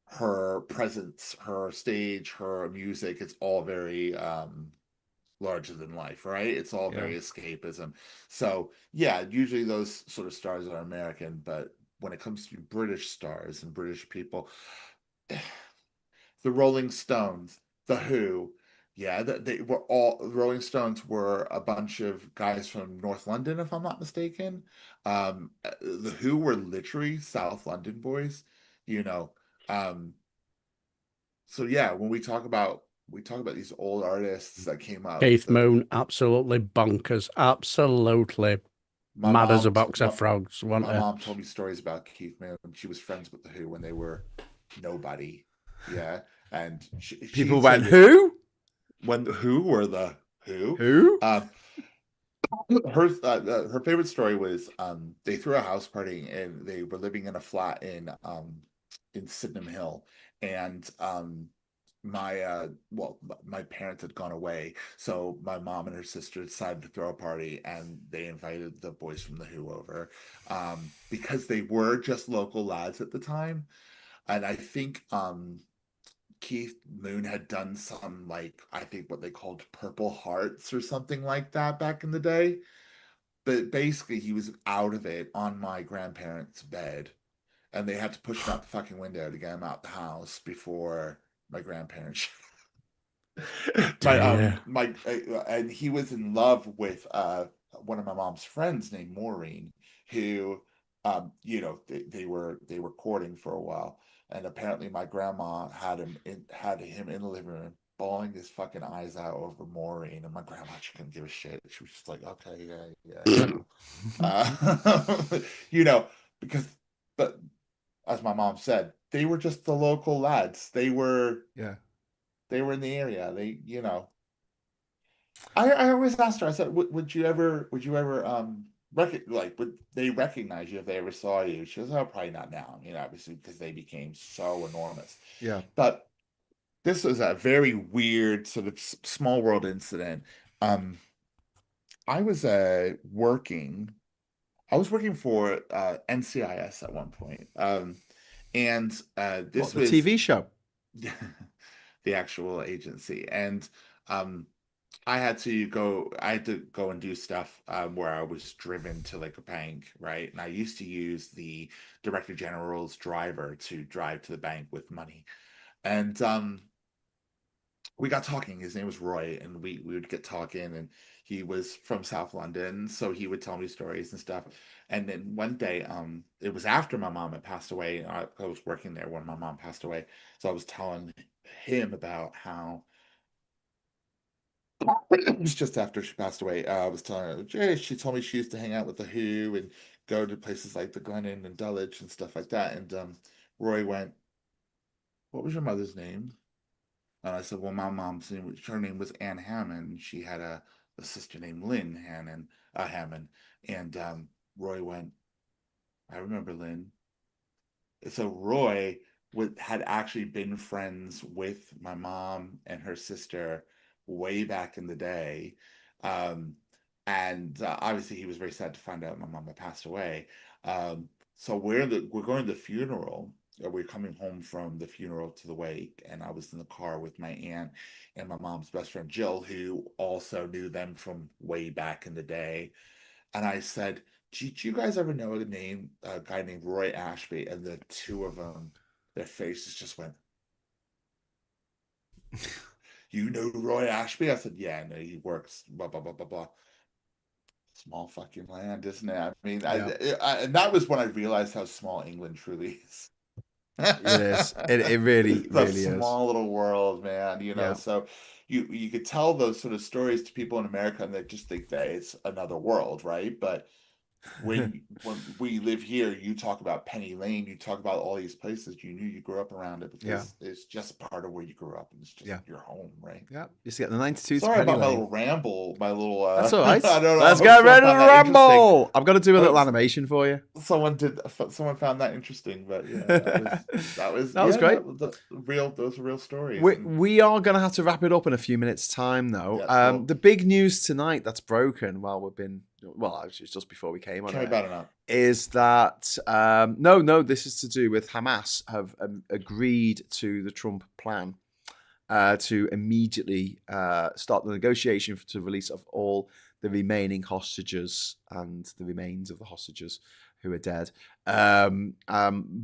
her presence, her stage, her music, it's all very larger than life, right? It's all very escapism. So yeah, usually those sort of stars are American, but when it comes to British stars and British people, the Rolling Stones, the Who, yeah, they were all, the Rolling Stones were a bunch of guys from North London, if I'm not mistaken. The Who were literally South London boys, you know. So yeah, when we talk about these old artists that came up. Keith Moon, absolutely bonkers, absolutely mad as a box of frogs. My mom told me stories about Keith Moon. She was friends with the Who when they were nobody. Yeah, and people went, who? When the Who were the Who? Who? Her favorite story was they threw a house party and they were living in a flat in Sydenham Hill, and my parents had gone away, so my mom and her sister decided to throw a party, and they invited the boys from the Who over, because they were just local lads at the time. And I think Keith Moon had done some, like, I think what they called Purple Hearts or something like that back in the day. But basically, he was out of it on my grandparents' bed, and they had to push him out the fucking window to get him out the house before my grandparents. And he was in love with one of my mom's friends named Maureen, who you know, they were courting for a while, and apparently my grandma had him in the living room bawling his fucking eyes out over Maureen, and my grandma, she couldn't give a shit. She was just like, okay, yeah, you know. You know, because, but as my mom said, they were just the local lads. They were in the area. They, you know, I always asked her, I said, would you ever would they recognize you if they ever saw you? She goes, oh, probably not now, you know, obviously, because they became so enormous. Yeah. But this was a very weird sort of small world incident. I was working for NCIS at one point. And this was the TV show. The actual agency. And I had to go and do stuff where I was driven to like a bank, right? And I used to use the Director General's driver to drive to the bank with money. And we got talking. His name was Roy, and we would get talking, and he was from South London, so he would tell me stories and stuff. And then one day, it was after my mom had passed away. I was working there when my mom passed away, so I was telling him about how it was just after she passed away. I was telling her, Jay, she told me she used to hang out with the Who and go to places like the Glen Inn and Dulwich and stuff like that. And Roy went, what was your mother's name? And I said, well, my mom's name, her name was Ann Hammond. She had a sister named Lynn Hammond. And Roy went, I remember Lynn. So Roy had actually been friends with my mom and her sister way back in the day. And obviously he was very sad to find out my mom had passed away. So we're going to the funeral. We're coming home from the funeral to the wake, and I was in the car with my aunt and my mom's best friend Jill, who also knew them from way back in the day. And I said, did you guys ever know a guy named Roy Ashby? And the two of them, their faces just went, you know Roy Ashby? I said, yeah, no, he works, blah, blah, blah, blah, blah. Small fucking land, isn't it? I mean, and that was when I realized how small England truly is. It is. It really, really is. It's a small little world, man. So you could tell those sort of stories to people in America, and they just think that it's another world, right? But when we live here, you talk about Penny Lane, you talk about all these places. You knew you grew up around it because it's just part of where you grew up, and it's just your home, right? Yeah, you see, the 92. Sorry about my little ramble, my little. That's all right. I don't know. Let's get ready to ramble. I'm gonna do a little animation for you. Someone found that interesting, but that was great. Those were real stories. We are gonna have to wrap it up in a few minutes' time, though. Yeah, cool. The big news tonight that's broken while actually it's just before we came on. Is that no, this is to do with Hamas have agreed to the Trump plan to immediately start the negotiation to release of all the remaining hostages and the remains of the hostages who are dead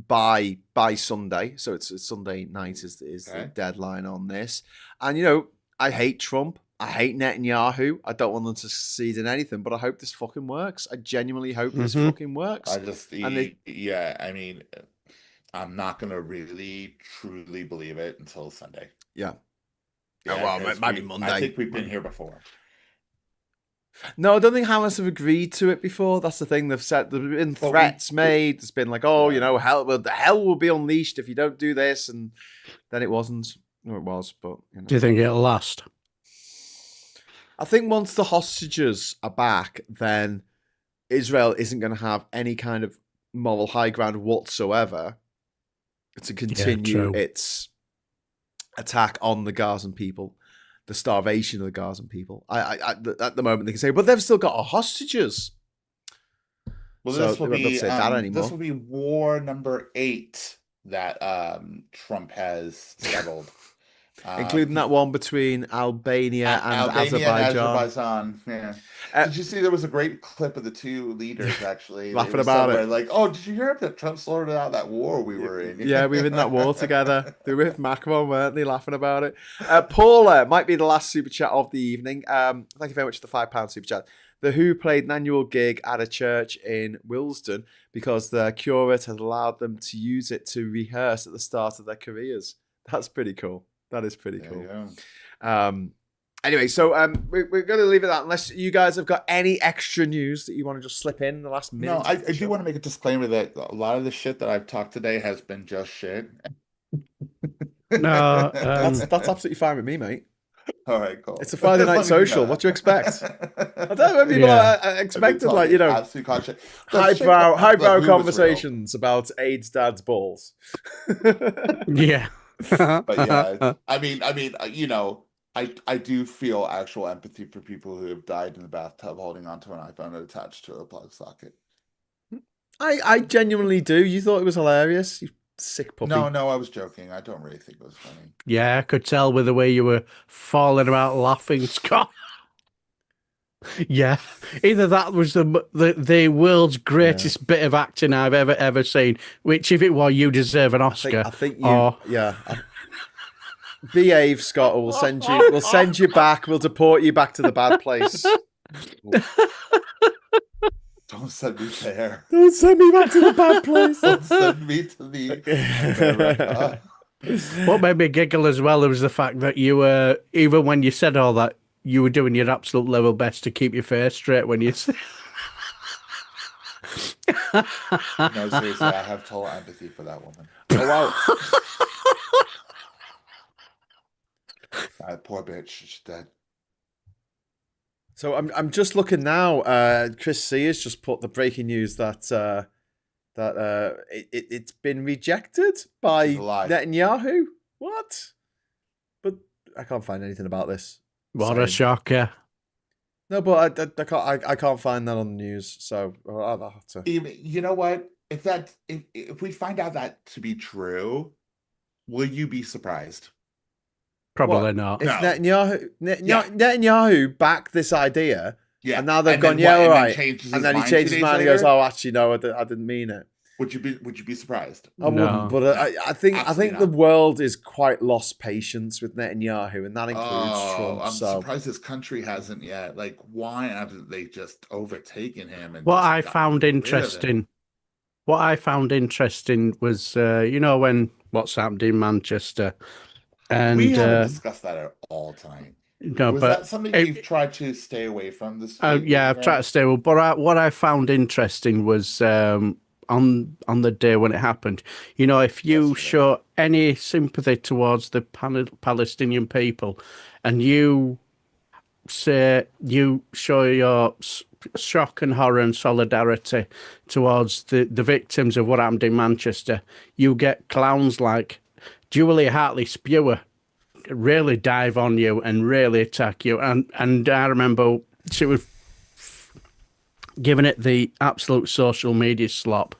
by Sunday. So it's Sunday night is the deadline on this. And I hate Trump. I hate Netanyahu. I don't want them to succeed in anything, but I hope this fucking works. I genuinely hope this fucking works. I mean, I'm not going to really, truly believe it until Sunday. Yeah. Well, it might be Monday. I think we've been here before. No, I don't think Hamas have agreed to it before. That's the thing. They've said there've been threats made. There's been like, the hell will be unleashed if you don't do this, and then it wasn't. Or it was, but do you think it'll last? I think once the hostages are back, then Israel isn't going to have any kind of moral high ground whatsoever to continue its attack on the Gazan people, the starvation of the Gazan people. At the moment, they can say, but they've still got our hostages. Well, this will be war number 8 that Trump has settled. Including that one between Albania and Azerbaijan. Yeah. Did you see there was a great clip of the two leaders actually laughing about it? Like, oh, did you hear that Trump sorted out that war we were in? Yeah, we were in that war together. They were with Macron, weren't they, laughing about it? Paula might be the last super chat of the evening. Thank you very much for the £5 super chat. The Who played an annual gig at a church in Willesden because the curate had allowed them to use it to rehearse at the start of their careers. That's pretty cool. That is pretty cool. Anyway, so we're going to leave it at that unless you guys have got any extra news that you want to just slip in the last minute. No, I do want to make a disclaimer that a lot of the shit that I've talked today has been just shit. No, that's absolutely fine with me, mate. All right, cool. It's a Friday night social. What do you expect? I don't know. People are expected, highbrow conversations about AIDS dad's balls. Yeah. But I mean, I do feel actual empathy for people who have died in the bathtub holding onto an iPhone attached to a plug socket. I genuinely do. You thought it was hilarious, you sick puppy. No, I was joking. I don't really think it was funny. Yeah, I could tell with the way you were falling about laughing, Scott. Yeah, either that was the world's greatest bit of acting I've ever seen. Which, if it were, you deserve an Oscar. I think you. Behave, Scott. Or we'll send you back. We'll deport you back to the bad place. Don't send me there. Don't send me back to the bad place. Don't send me to the. What made me giggle as well was the fact that you were, even when you said all that, you were doing your absolute level best to keep your face straight when you said. No, seriously, I have total empathy for that woman. Oh, wow. poor bitch. She's dead. So I'm just looking now. Chris C has just put the breaking news that it's been rejected by Netanyahu. What? But I can't find anything about this. What a shocker! No, but I can't find that on the news. So I'll have to. You know what? If we find out that to be true, will you be surprised? Probably not. If Netanyahu backed this idea, and now they've gone, all right, and then he changes his mind and goes, oh, actually, no, I didn't mean it. Would you be surprised? I wouldn't, but I think the world is quite lost patience with Netanyahu, and that includes Trump. I'm surprised this country hasn't yet. Like, why haven't they just overtaken him? And what I found interesting was, when what's happened in Manchester. And we haven't discussed that at all tonight. No, was that something you've tried to stay away from this week? Yeah, I've tried to stay away. But what I found interesting was on the day when it happened, if you show any sympathy towards the Palestinian people, and you show your shock and horror and solidarity towards the victims of what happened in Manchester, you get clowns like Julia Hartley-Spewer really dive on you and really attack you. And I remember she was giving it the absolute social media slop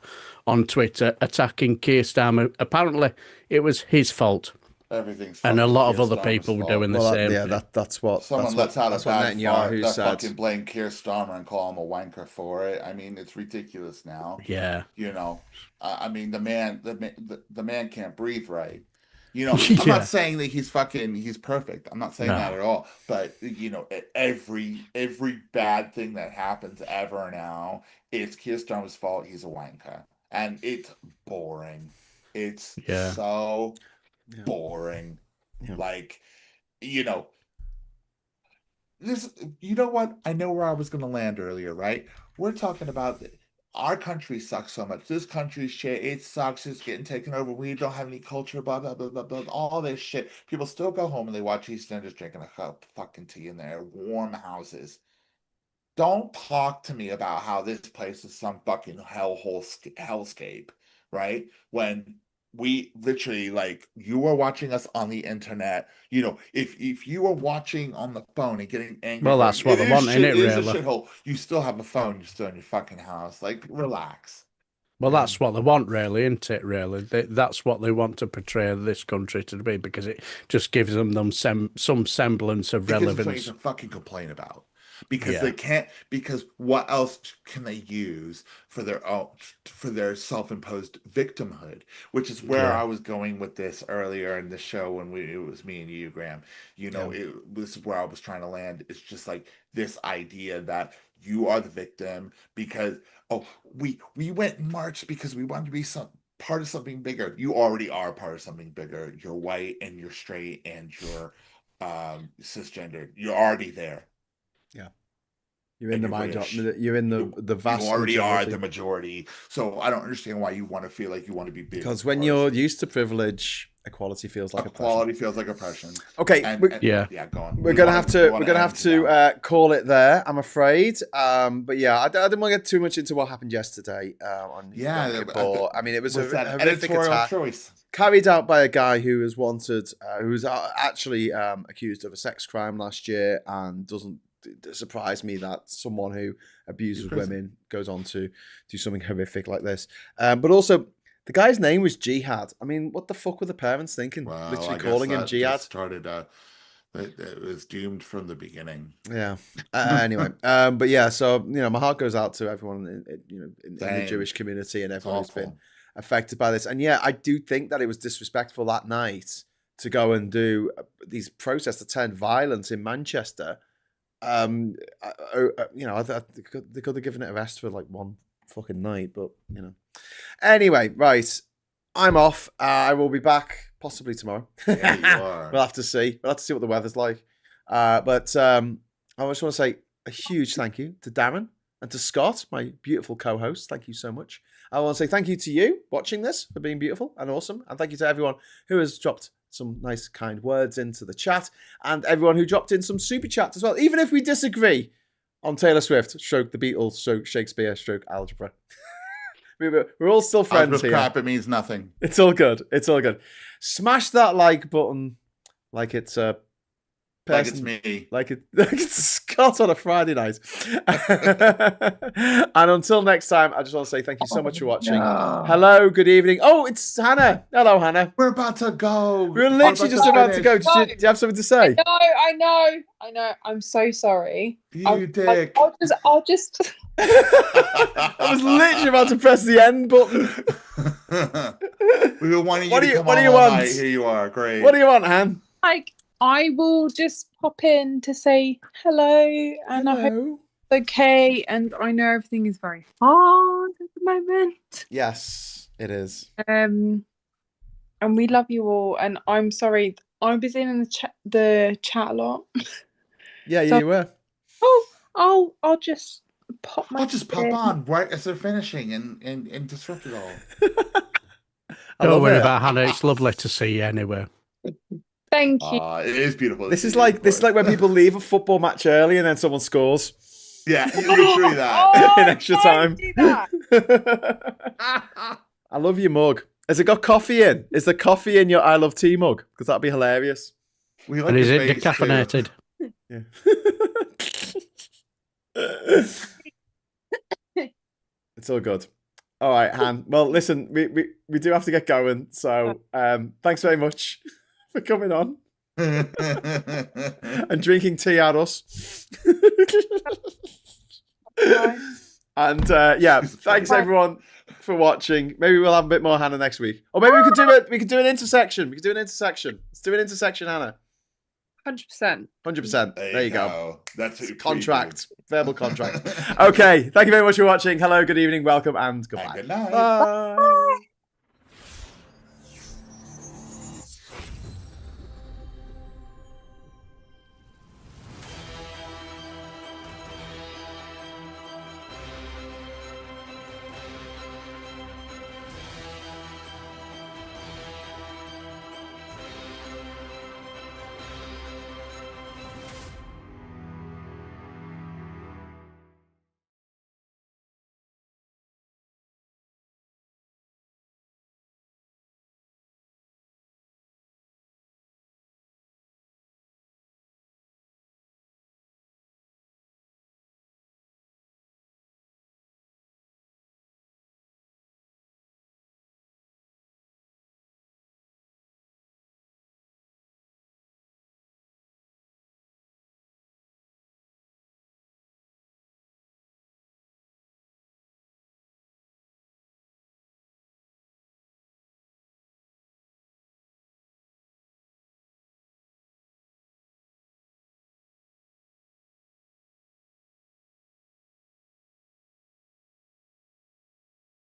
on Twitter, attacking Keir Starmer. Apparently, it was his fault. Everything's and a lot of other people were doing the same. Yeah, that's what someone lets out a bad fart. They said. Fucking blame Keir Starmer and call him a wanker for it. I mean, it's ridiculous now. Yeah, I mean, the man can't breathe right. I'm not saying that he's perfect. I'm not saying that at all. But every bad thing that happens ever now, it's Keir Starmer's fault. He's a wanker, and it's boring. It's so boring. Yeah. Like, this. You know what? I know where I was going to land earlier. Right? We're talking about our country sucks so much. This country's shit. It sucks. It's getting taken over. We don't have any culture. Blah blah blah blah blah. All this shit. People still go home and they watch EastEnders drinking a cup of fucking tea in their warm houses. Don't talk to me about how this place is some fucking hellscape, right? When we literally, like, you are watching us on the internet. If you are watching on the phone and getting angry, well, that's what they want, isn't it? Really, a shithole. You still have a phone. You're still in your fucking house. Like, relax. Well, that's what they want, really, isn't it? Really, that's what they want to portray this country to be, because it just gives them some semblance of relevance. That's what you can fucking complain about. Because they can't. Because what else can they use for their self-imposed victimhood? Which is where I was going with this earlier in the show when it was me and you, Graham. This is where I was trying to land. It's just like this idea that you are the victim because we went and marched because we wanted to be part of something bigger. You already are part of something bigger. You're white and you're straight and you're cisgendered. You're already there. Yeah, you're in the majority. You're in the vast. You already majority. are the majority. So I don't understand why you want to feel like you want to be big. Because when you're used to privilege, equality feels like oppression. Equality feels like oppression. Okay, go on. We're gonna have to call it there, I'm afraid. But yeah, I didn't want to get too much into what happened yesterday on I mean, it was a horrific attack choice carried out by a guy who was wanted, who was actually accused of a sex crime last year, and doesn't surprise me that someone who abuses women goes on to do something horrific like this. But also, the guy's name was Jihad. I mean, what the fuck were the parents thinking? Well, literally calling him Jihad. It was doomed from the beginning. Yeah. Anyway, but yeah, so my heart goes out to everyone in the Jewish community and everyone who's been affected by this. And yeah, I do think that it was disrespectful that night to go and do these protests that turned violent in Manchester. They could have given it a rest for like one fucking night, but Anyway, right, I'm off. I will be back possibly tomorrow. Yeah, you are. We'll have to see. We'll have to see what the weather's like. But I just want to say a huge thank you to Darren and to Scott, my beautiful co-host. Thank you so much. I want to say thank you to you watching this for being beautiful and awesome. And thank you to everyone who has dropped some nice, kind words into the chat. And everyone who dropped in some super chats as well. Even if we disagree on Taylor Swift, stroke the Beatles, stroke Shakespeare, stroke algebra. We're all still friends here. Crap, it means nothing. It's all good. It's all good. Smash that like button like it's a person, like it's me. Like it's Scott on a Friday night. And until next time, I just want to say thank you so much for watching. No. Hello, good evening. Oh, it's Hannah. Hello, Hannah. We're about to go. We're literally just about to go. Do you have something to say? I know. I'm so sorry. You dick. I'll just. I was literally about to press the end button. We were wanting you What to do you come want? on. Here you are. Great. What do you want, Han? Like, I will just pop in to say hello, and I hope it's okay. And I know everything is very hard at the moment. Yes, it is. And we love you all. And I'm sorry, I was in the chat a lot. Yeah, so, you were. Oh, I'll just pop my. I'll just pop on right as they're finishing and disrupt it all. Don't worry about Hannah. It's lovely to see you anyway. Thank you. It is beautiful. This is like when people leave a football match early and then someone scores. Yeah, literally that. In extra time. Do that. I love your mug. Has it got coffee in? Is there coffee in your I Love Tea mug? Because that'd be hilarious. We like And is the it face, decaffeinated? Yeah. It's all good. All right, Han. Well, listen, we do have to get going. So thanks very much for coming on and drinking tea at us. And yeah, thanks everyone for watching. Maybe we'll have a bit more Hannah next week, or maybe we could do it. We could do an intersection. Let's do an intersection, Hannah. 100%. 100%. There you go. That's a contract. Verbal contract. Okay. Thank you very much for watching. Hello, good evening, welcome, and goodbye. And good night. Bye.